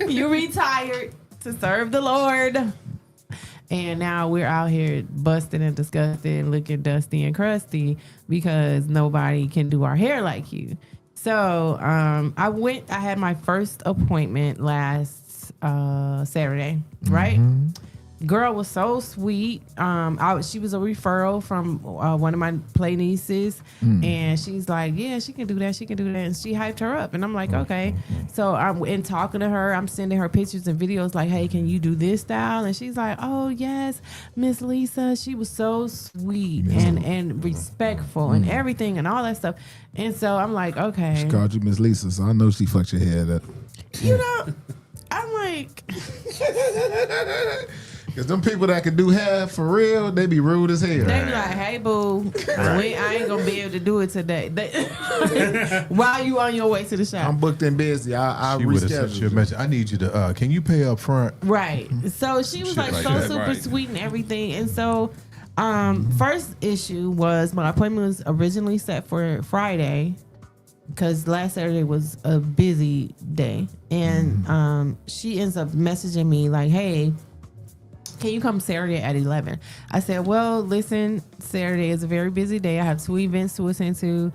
You retired to serve the Lord. And now we're out here busted and disgusted, looking dusty and crusty because nobody can do our hair like you. So I had my first appointment last Saturday, right? Girl was so sweet. She was a referral from one of my play nieces, and she's like, "Yeah, she can do that. She can do that." And she hyped her up, and I'm like, "Okay." So I'm in talking to her. I'm sending her pictures and videos, like, "Hey, can you do this style?" And she's like, "Oh yes, Miss Lisa." She was so sweet and respectful and everything and all that stuff. And so I'm like, "Okay." She called you Miss Lisa, so I know she fucked your head up. You know, I'm like. Because them people that can do hair for real, they be rude as hell. They be like, "Hey, boo, I ain't gonna be able to do it today." While you on your way to the shop, I'm booked and busy. I She would have sent you a rescheduled. message. I need you to. Can you pay up front? right? So she was Shit like like so that. super Right. sweet and everything. And so, first issue was my appointment was originally set for Friday because last Saturday was a busy day, and she ends up messaging me like, "Hey, can you come Saturday at 11?" I said, "Well, listen, Saturday is a very busy day. I have 2 events to attend to.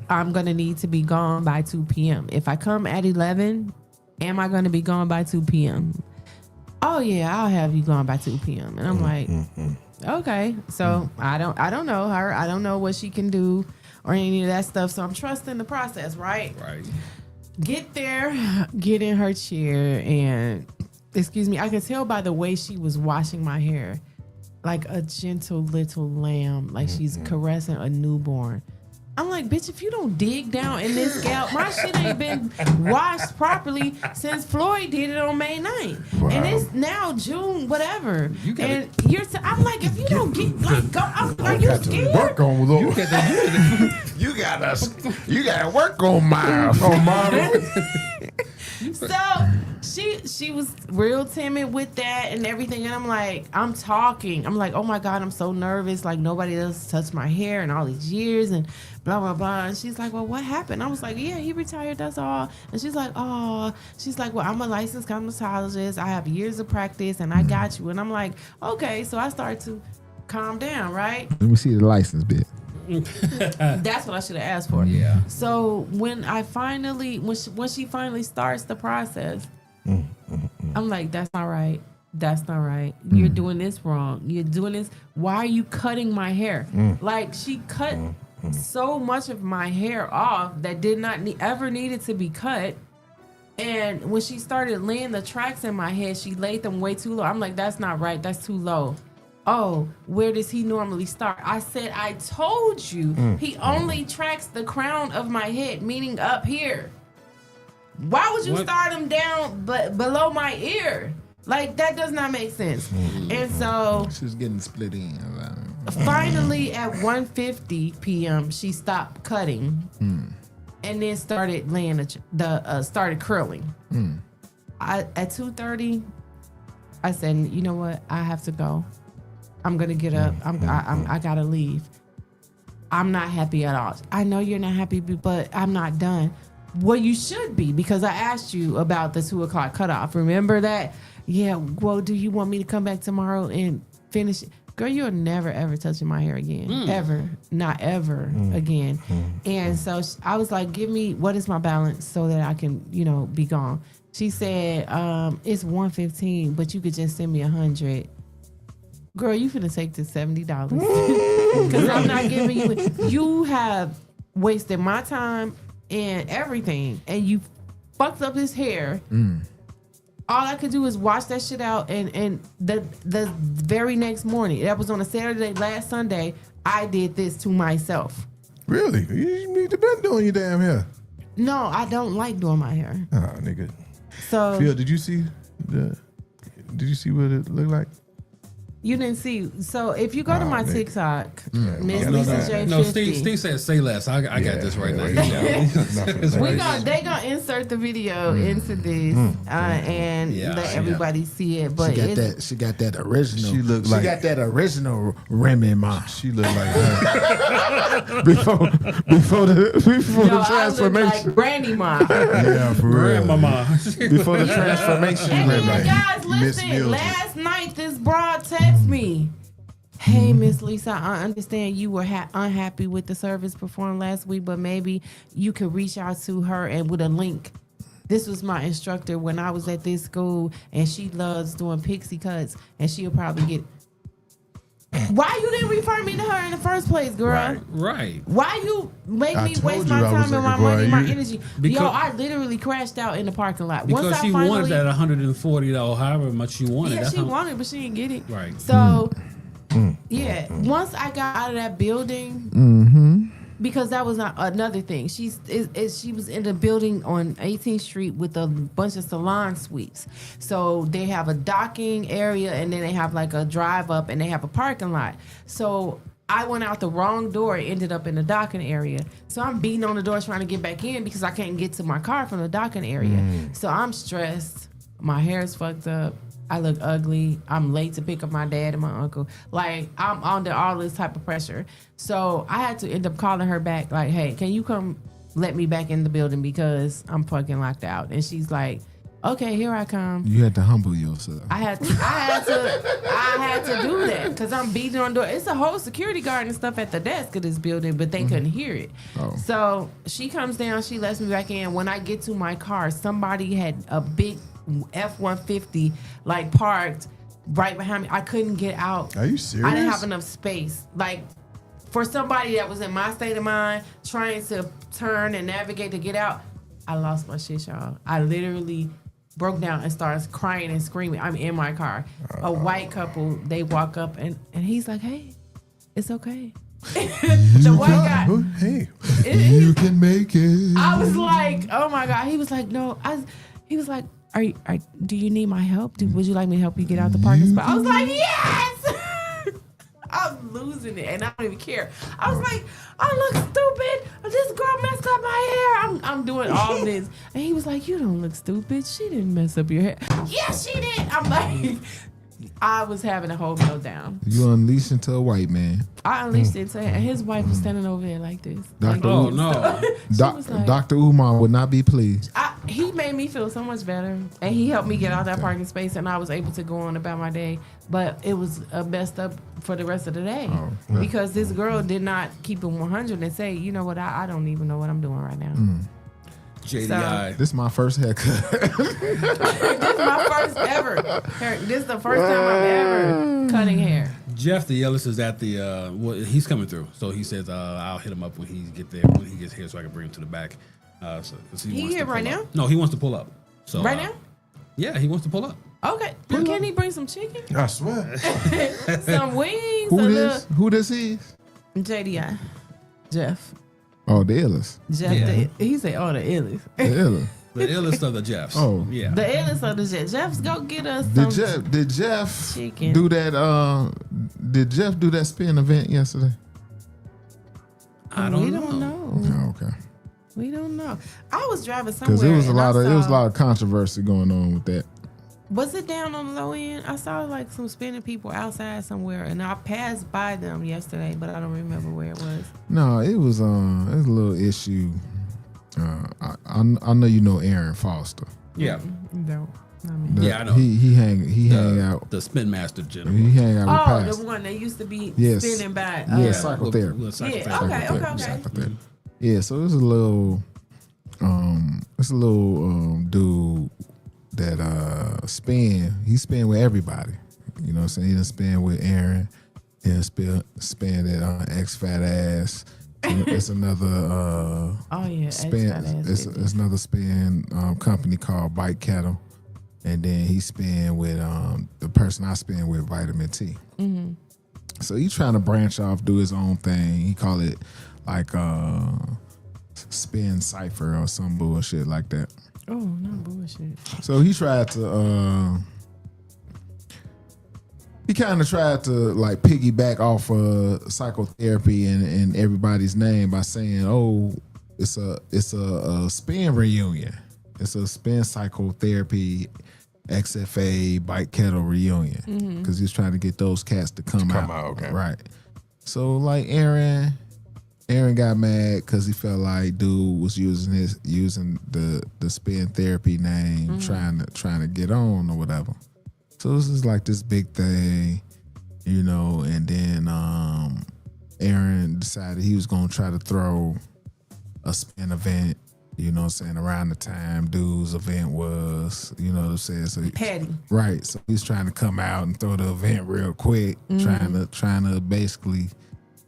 I'm going to need to be gone by 2 p.m. If I come at 11, am I going to be gone by 2 p.m.? Oh, yeah, I'll have you gone by 2 p.m. And I'm like, okay. So I don't know her. I don't know what she can do or any of that stuff. So I'm trusting the process, right? Right. Get there, get in her chair, and excuse me, I could tell by the way she was washing my hair, like a gentle little lamb, like she's caressing a newborn. I'm like, bitch, if you don't dig down in this scalp, my shit ain't been washed properly since Floyd did it on May 9th. Wow. And it's now June, whatever. You gotta- And I'm like, if you don't get, like, go, are you scared? Work on those. You gotta work on Miles. On Miles. So she was real timid with that and everything, and I'm like, I'm like, oh my God, I'm so nervous, like nobody else touched my hair in all these years and blah blah blah. And she's like, well, what happened? I was like, yeah, he retired, that's all. And she's like, oh, she's like, well, I'm a licensed cosmetologist, I have years of practice and I got you. And I'm like, okay. So I started to calm down, right? Let me see the license bit. That's what I should have asked for. Yeah. So when she finally starts the process, I'm like, that's not right. That's not right. You're doing this wrong. You're doing this. Why are you cutting my hair? Like she cut so much of my hair off that did not ever needed to be cut. And when she started laying the tracks in my head, she laid them way too low. I'm like, that's not right. That's too low. Oh, where does he normally start? I said, I told you he only tracks the crown of my head, meaning up here. Why would you start him down but below my ear? Like, that does not make sense. And so She's getting split in. finally at 1:50 p.m. she stopped cutting, and then started laying started curling. At 2:30, I said, you know what? I have to go. I'm gonna get up. I gotta leave. I'm not happy at all. I know you're not happy, but I'm not done. Well, you should be, because I asked you about the 2:00 cutoff. Remember that? Yeah. Well, do you want me to come back tomorrow and finish it? Girl, you'll never ever touching my hair again. Ever. Not ever again. And so I was like, give me, what is my balance so that I can, be gone. She said, it's 115, but you could just send me 100. Girl, you finna take this $70. Because I'm not giving you it. You have wasted my time and everything. And you fucked up his hair. All I could do is wash that shit out, and the very next morning, that was on a Saturday, last Sunday, I did this to myself. Really? You need to been doing your damn hair. No, I don't like doing my hair. Oh, nigga. So Phil, did you see what it looked like? you didn't see. So if you go to my nigga. TikTok, Miss Yeah, Lisa no, J50. No, Steve said say less. I got this right now. They gonna insert the video into this and let everybody see it. But She got that original. She looked like- got that original Remy Ma. She looked like her. before the no, I look transformation. like Granny Ma. Yeah, for real. Grandmama. Before the transformation. And then, like guys, Miss listen. Mildred. Last night, this broad texted me. Hey, Miss Lisa, I understand you were unhappy with the service performed last week, but maybe you could reach out to her and with a link. This was my instructor when I was at this school, and she loves doing pixie cuts, and she'll probably get. Why you didn't refer me to her in the first place, girl? Right. Why you make I me told waste you my I was time and my looking for money and my you. energy? Because- Yo, I literally crashed out in the parking lot. Because Once I she finally, wanted that $140, however much you wanted. yeah, That's she how- wanted, but she didn't get it. Right. So, yeah, once I got out of that building, because that was not another thing. She was in the building on 18th Street with a bunch of salon suites. So they have a docking area, and then they have like a drive up, and they have a parking lot. So I went out the wrong door and ended up in the docking area. So I'm beating on the door trying to get back in because I can't get to my car from the docking area. So I'm stressed. My hair is fucked up. I look ugly. I'm late to pick up my dad and my uncle. Like, I'm under all this type of pressure. So I had to end up calling her back, like, hey, can you come let me back in the building because I'm fucking locked out? And she's like, okay, here I come. You had to humble yourself. I had to do that because I'm beating on the door. It's a whole security guard and stuff at the desk of this building, but they couldn't hear it. Oh. So she comes down, she lets me back in. When I get to my car, somebody had a big F-150 like parked right behind me. I couldn't get out. Are you serious? I didn't have enough space. Like, for somebody that was in my state of mind, trying to turn and navigate to get out, I lost my shit, y'all. I literally broke down and started crying and screaming. I'm in my car. A white couple, they walk up and he's like, hey, it's okay. The white guy. Hey, You can make it. I was like, oh my God. He was like, no. He was like, do you need my help? Would you like me to help you get out the parking spot? I was like, yes! I'm losing it, and I don't even care. I was like, I look stupid. This girl messed up my hair. I'm doing all this. And he was like, you don't look stupid. She didn't mess up your hair. Yes, she did. I'm like, I was having a whole meltdown. You unleashed into a white man. I unleashed it to him, and his wife was standing over there like this. Dr. Oh, no. She was like- Dr. Umar would not be pleased. He made me feel so much better, and he helped me get out that parking space, and I was able to go on about my day. But it was messed up for the rest of the day because this girl did not keep it 100 and say, you know what, I don't even know what I'm doing right now. JDI. This is my first haircut. This is my first ever. This is the first time I'm ever cutting hair. Jeff the Ellis is at the he's coming through, so he says I'll hit him up when he gets here so I can bring him to the back. He wants here to right pull now? up. No, he wants to pull up. So Right now? Yeah, he wants to pull up. Okay. Well, can he bring some chicken? I swear. Some wings? Who this is? JDI. Jeff. Oh, the illest. Jeff. Yeah. He said, oh, the illest. The illest. The illest of the Jeffs. Oh. Yeah. The illest of the Jeff. Jeff's go get us some Did Jeff chicken. do that Did Jeff do that spin event yesterday? I We don't don't know. know. Oh, okay. We don't know. I was driving somewhere. Because there was a and lot I of saw- controversy going on with that. Was it down on the low end? I saw like some spinning people outside somewhere, and I passed by them yesterday, but I don't remember where it was. No, it was a little issue. I know you know Aaron Foster. Yeah. No, not me. Yeah, I know. He hang out. The Spin Master He gentleman. hang out with Oh, Pastor. the one that used to be Yes. spinning by. Yeah, psychotherapy. With psychotherapy. Yeah, okay, okay. Psychotherapy. Yeah, so it's a little dude that spin. He spin with everybody. You know what I'm saying? He done spin with Aaron. He done spin that X Fat Ass. It's another Oh yeah, spin. It's another spin company called Bike Kettle, and then he spin with the person I spin with, Vitamin T. Mm-hmm. So he's trying to branch off, do his own thing. He call it like spin cipher or some bullshit like that. Oh, no bullshit. So he tried to he kind of tried to like piggyback off psychotherapy and everybody's name by saying, "Oh, it's a spin reunion. It's a spin psychotherapy XFA Bike Kettle reunion." Because he's trying to get those cats to come out. Okay. Right. So like Aaron got mad because he felt like dude was using the spin therapy name, trying to get on or whatever. So this is like this big thing, you know, and then Aaron decided he was gonna try to throw a spin event, you know what I'm saying, around the time dude's event was, you know what I'm saying? So Petty. right. So he's trying to come out and throw the event real quick, trying to basically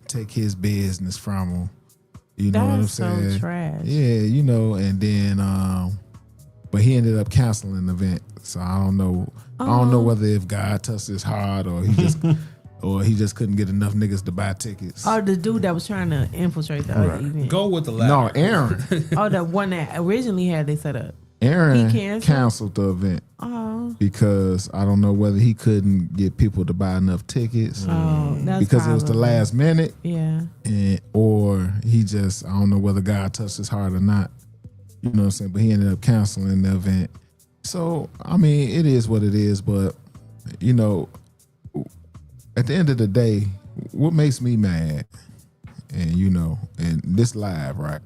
take his business from him. You know what I'm That's so saying? trash. Yeah, you know, and then but he ended up canceling the event. So I don't know whether if God touched his heart or he just couldn't get enough niggas to buy tickets. Oh, the dude that was trying to infiltrate the other event. Go with the latter. No, Aaron. Oh, the one that originally had they set up. Aaron He canceled? canceled the event Oh, because I don't know whether he couldn't get people to buy enough tickets that's because it was the probably- last minute. Yeah. Or he just, I don't know whether God touched his heart or not. You know what I'm saying? But he ended up canceling the event. So, I mean, it is what it is. But, you know, at the end of the day, what makes me mad, and, you know, and this live, right?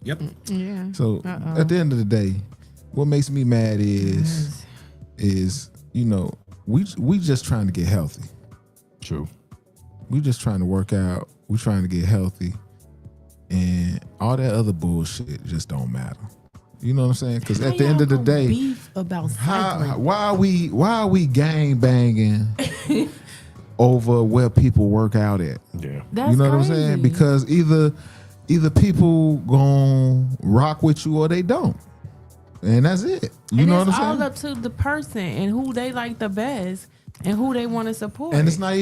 Yep. Yeah. So, at the end of the day, what makes me mad is, you know, we just trying to get healthy. True. We just trying to work out. We trying to get healthy, and all that other bullshit just don't matter. You know what I'm saying? Because at the end of the day, beef about cycling. why are we gang banging over where people work out at? Yeah. That's you know what I'm crazy. saying? Because either people gonna rock with you or they don't, and that's it. You and know it's what I'm all saying? up to the person and who they like the best and who they want to support. And it's not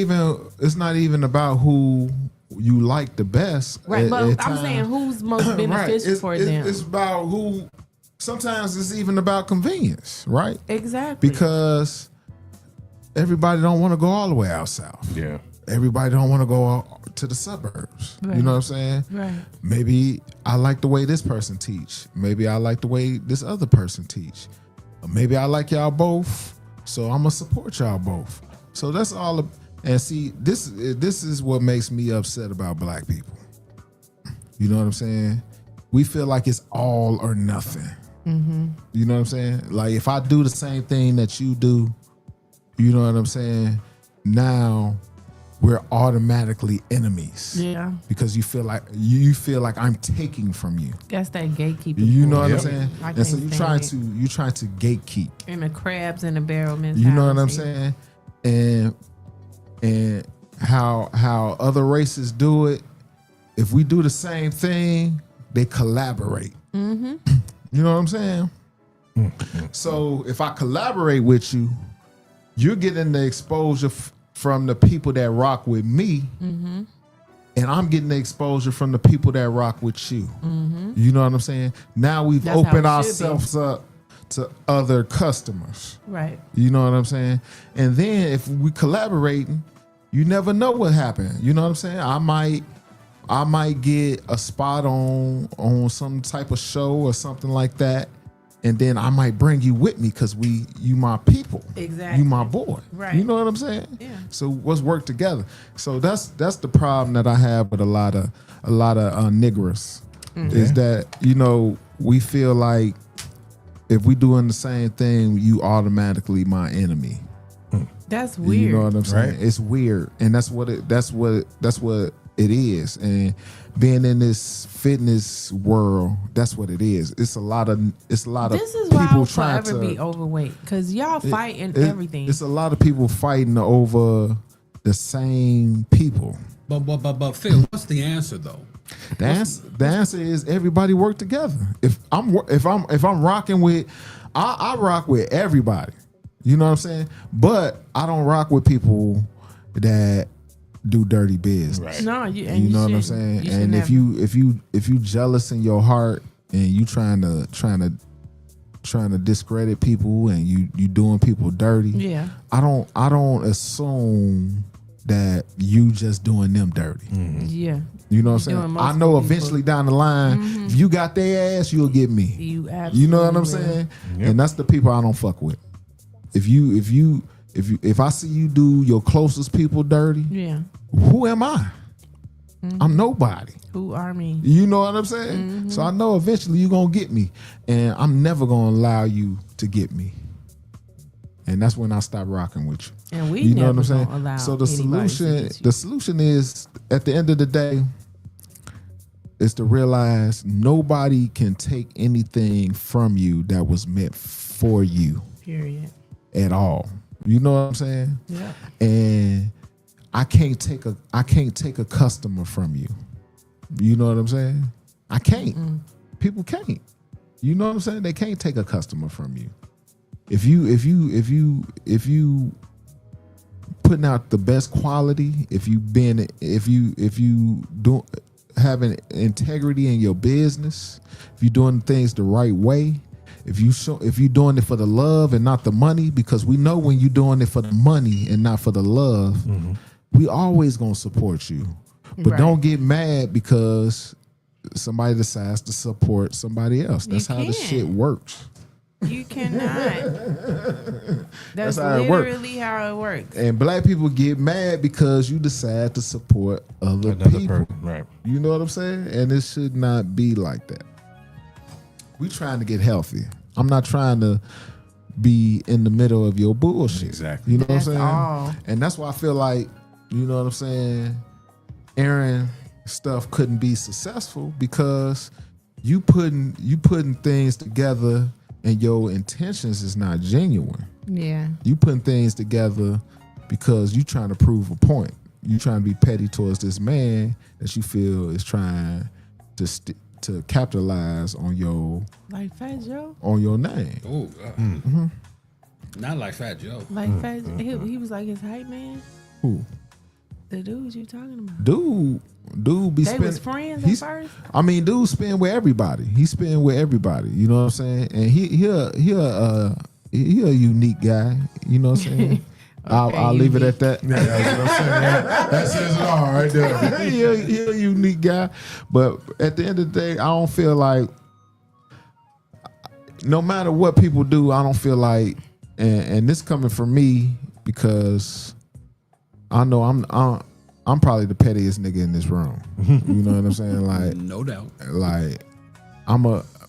even about who you like the best. right, but I'm times. saying who's most beneficial for them. It's about who. Sometimes it's even about convenience, right? Exactly. Because everybody don't want to go all the way out south. Yeah. Everybody don't want to go to the suburbs. Right. You know what I'm saying? Right. Maybe I like the way this person teach. Maybe I like the way this other person teach. Or maybe I like y'all both, so I'm gonna support y'all both. So that's all. And see, this is what makes me upset about black people. You know what I'm saying? We feel like it's all or nothing. Mm-hmm. You know what I'm saying? Like if I do the same thing that you do, you know what I'm saying? Now we're automatically enemies. Yeah. Because you feel like I'm taking from you. That's that gatekeeper. You know what I'm Yep. saying? I And so can't you trying to gatekeep. And the crabs in the barrel mentality. You know what I'm saying? And how other races do it, if we do the same thing, they collaborate. Mm-hmm. You know what I'm saying? So if I collaborate with you, you're getting the exposure from the people that rock with me, Mm-hmm. and I'm getting the exposure from the people that rock with you. Mm-hmm. You know what I'm saying? Now we've That's how opened it should ourselves up to other customers. Right. You know what I'm saying? And then if we collaborating, you never know what happened. You know what I'm saying? I might get a spot on some type of show or something like that, and then I might bring you with me because you my people. Exactly. You my boy. Right. You know what I'm saying? Yeah. So let's work together. So that's the problem that I have with a lot of niggers is that, you know, we feel like if we doing the same thing, you automatically my enemy. That's weird. You know what I'm saying? Right. It's weird, and that's what it is. And being in this fitness world, that's what it is. It's a lot of This is people why I'll trying forever to be overweight, because y'all fighting everything. It's a lot of people fighting over the same people. But Phil, what's the answer though? The answer is everybody work together. If I'm rocking with, I rock with everybody. You know what I'm saying? But I don't rock with people that do dirty business. Right. No, You know what I'm saying? And if you jealous in your heart and you trying to discredit people and you doing people dirty, yeah, I don't assume that you just doing them dirty. yeah, You know what You're I'm saying? doing I most know people. eventually down the line, if you got their ass, you'll get me. you absolutely. You know what I'm will. saying? And that's the people I don't fuck with. If I see you do your closest people dirty, Yeah, who am I? I'm nobody. who are me? You know what I'm saying? So I know eventually you're gonna get me, and I'm never gonna allow you to get me. And that's when I stop rocking with you. And we You know never what I'm saying? gonna allow So the anybody to solution, get you. the solution is at the end of the day, is to realize nobody can take anything from you that was meant for you Period. at all. You know what I'm saying? Yeah. And I can't take a customer from you. You know what I'm saying? I can't. People can't. You know what I'm saying? They can't take a customer from you. If you putting out the best quality, if you do having integrity in your business, if you're doing things the right way, if you're doing it for the love and not the money, because we know when you're doing it for the money and not for the love, we always gonna support you. But Right. don't get mad because somebody decides to support somebody else. That's how the can't. shit works. You cannot. That's how it works. literally how it works. And black people get mad because you decide to support other Another people. person, right? You know what I'm saying? And it should not be like that. We trying to get healthy. I'm not trying to be in the middle of your bullshit. Exactly. You know That's what I'm saying? all. And that's why I feel like, you know what I'm saying, Aaron stuff couldn't be successful because you putting things together and your intentions is not genuine. Yeah. You putting things together because you trying to prove a point. You trying to be petty towards this man that you feel is trying to capitalize on your Like Fat Joe? name. Oh, not like Fat Joe. Like Fat he was like his hype man? Who? The dude you talking about? Dude be They spending. was friends at first? I mean, dude spend with everybody. He spend with everybody. You know what I'm saying? And he a unique guy. You know what I'm saying? I'll leave it at that. Yeah, that's what I'm saying. That says it all right there. he a unique guy. But at the end of the day, I don't feel like, no matter what people do, I don't feel like, and this coming from me because I know I'm probably the pettiest nigga in this room. You know what I'm saying? Like, No doubt. like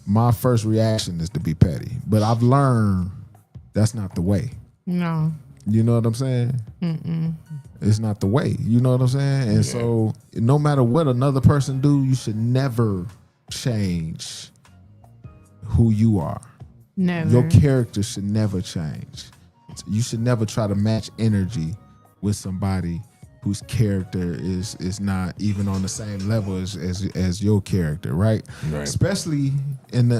my first reaction is to be petty, but I've learned that's not the way. No. You know what I'm saying? It's not the way. You know what I'm saying? And so no matter what another person do, you should never change who you are. Never. Your character should never change. You should never try to match energy with somebody whose character is not even on the same level as your character, right? Right. Especially in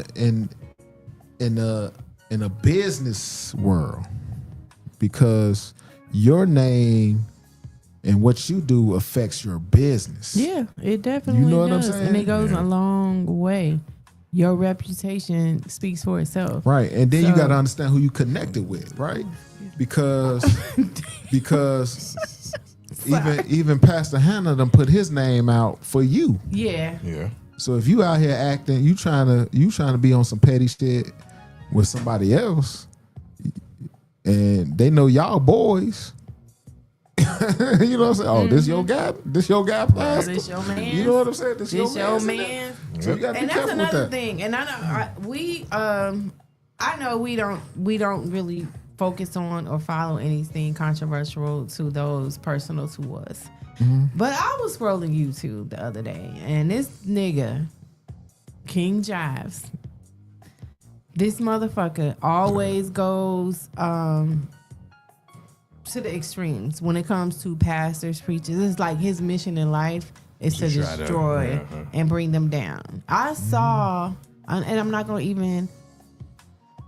a business world, because your name and what you do affects your business. Yeah, it definitely You know what I'm does. saying? And it goes a long way. Your reputation speaks for itself. Right. And then you So- got to understand who you connected with, right? Because even Pastor Hannah done put his name out for you. Yeah. Yeah. So if you out here acting, you trying to be on some petty shit with somebody else, and they know y'all boys. You know what I'm saying? Oh, this your guy. This your guy, Pastor. This your man. You know what I'm saying? This your man. So you gotta be And that's careful with another that. thing. And I know we don't really focus on or follow anything controversial to those personal to us. But I was scrolling YouTube the other day, and this nigga, King Jives, this motherfucker always goes to the extremes when it comes to pastors, preachers. It's like his mission in life is to destroy and bring them down. I saw, and I'm not going to even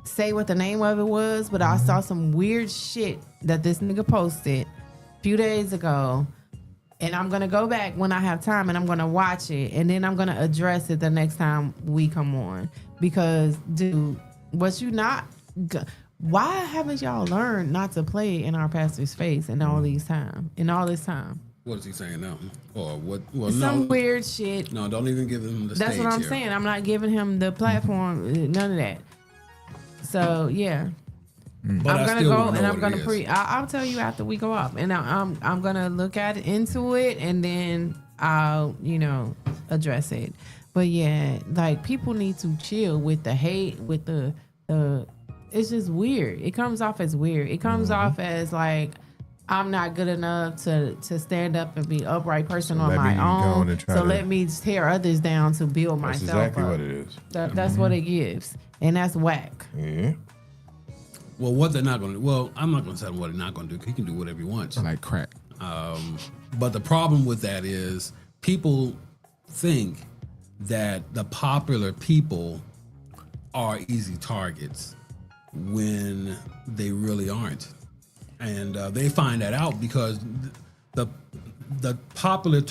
say what the name of it was, but I saw some weird shit that this nigga posted a few days ago. And I'm going to go back when I have time and I'm going to watch it. And then I'm going to address it the next time we come on. Because, dude, why haven't y'all learned not to play in our pastor's face in all this time? What is he saying now? Or what? Well, Some weird shit. No, don't even give him the That's stage what I'm here. saying. I'm not giving him the platform. None of that. So, yeah. But I'm I gonna still go wanna know and I'm what gonna it is. pre. I'll tell you after we go up, and I'm gonna look into it, and then I'll address it. But yeah, like people need to chill with the hate, with the. It's just weird. It comes off as weird. It comes off as like I'm not good enough to stand up and be an upright person on my own. So let me tear others down to build That's myself exactly up. what it is. That's what it gives, and that's whack. Yeah. Well, what they're not going to do. Well, I'm not going to tell him what they're not going to do. He can do whatever he wants. Like crack. But the problem with that is people think that the popular people are easy targets when they really aren't. And they find that out because the popular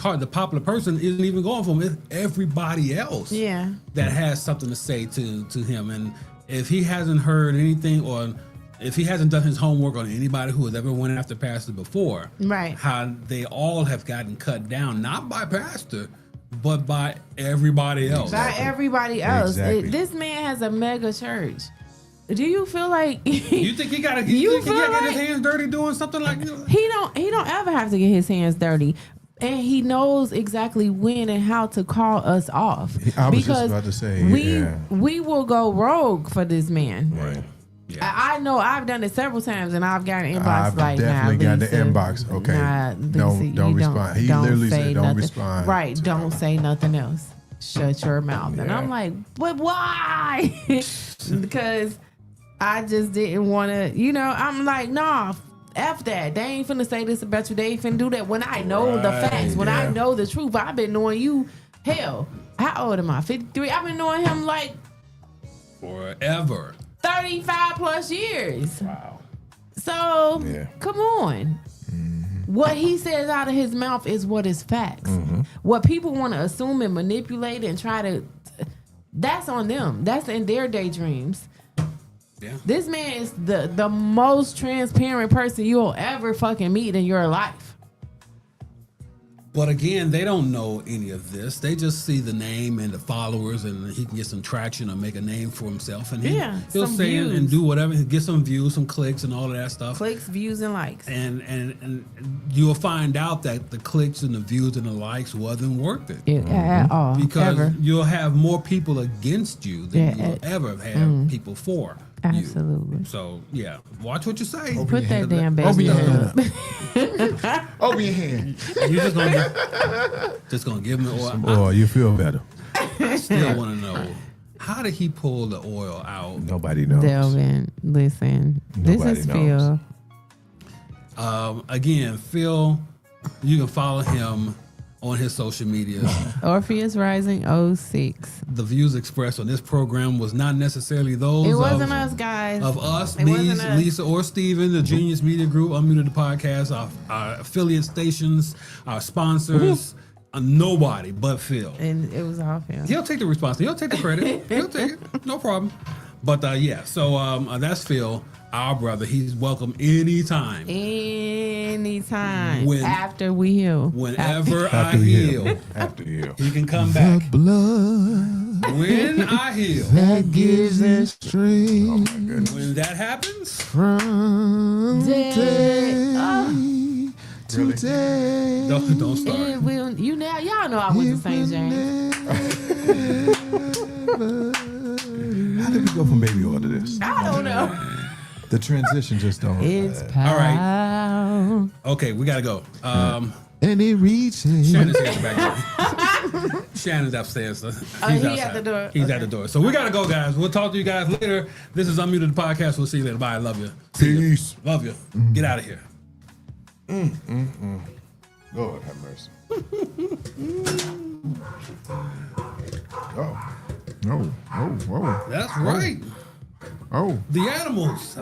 person isn't even going for him. It's everybody else that has something to say to him. And if he hasn't heard anything, or if he hasn't done his homework on anybody who has ever went after pastor before, right? How they all have gotten cut down, not by pastor, but by everybody else. By everybody else. Exactly. This man has a mega church. Do you feel like you think he got to get his hands dirty doing something like that? He don't ever have to get his hands dirty. And he knows exactly when and how to call us off. I was just about to say, we will go rogue for this man. Right. Yeah. I know I've done it several times, and I've got an inbox I've like, definitely got the Lisa, inbox. Okay, don't respond. He literally said, "Don't respond." Right? Don't say nothing else. Shut your mouth. And I'm like, but why? Because I just didn't want to. I'm like, nah. F that. They ain't finna say this about you. They ain't finna do that. When I know the facts, when I know the truth, I've been knowing you. Hell, how old am I? 53. I've been knowing him like forever. 35 plus years. Wow. So, come on. What he says out of his mouth is what is facts. What people want to assume and manipulate and try to, that's on them. That's in their daydreams. Yeah. This man is the most transparent person you'll ever fucking meet in your life. But again, they don't know any of this. They just see the name and the followers, and he can get some traction or make a name for himself. And he'll say and do whatever, get some views, some clicks, and all of that stuff. Clicks, views, and likes. And you'll find out that the clicks and the views and the likes wasn't worth it. At all. Because you'll have more people against you than you'll ever have people for. Absolutely. You. So watch what you say. Put that damn baby Open your hand up. Open your hand. You just gonna give him the oil. Oil, you feel better. I still want to know, how did he pull the oil out? Nobody knows. Delvin, listen. Nobody this is knows. Phil. Again, Phil, you can follow him on his social media. Orpheus Rising 06. The views expressed on this program was not necessarily those. It wasn't us, guys. Of us, It me, wasn't us. Lisa, or Steven, the Genius Media Group, Unmuted the Podcast, our affiliate stations, our sponsors. Nobody but Phil. And it was all Phil. He'll take the responsibility. He'll take the credit. He'll take it. No problem. But yeah, so that's Phil, our brother. He's welcome anytime. Anytime. When- after we heal. Whenever I After you heal, After you he can come back. The blood When I heal, that gives us strength when that happens, from Day. day to day. don't start. It will, y'all know I went to St. James. How did we go from baby oil to this? I don't know. The transition just don't. It's All right. power. Okay, we gotta go. And it reaches. Shannon's here back there. Shannon's upstairs. So he's he outside. at the door. He's at the door. So we gotta go, guys. We'll talk to you guys later. This is Unmuted the Podcast. We'll see you later. Bye. Love you. See ya. Peace. Love you. Get out of here. Lord have mercy. Oh. Oh, oh, oh, That's right. oh. The animals.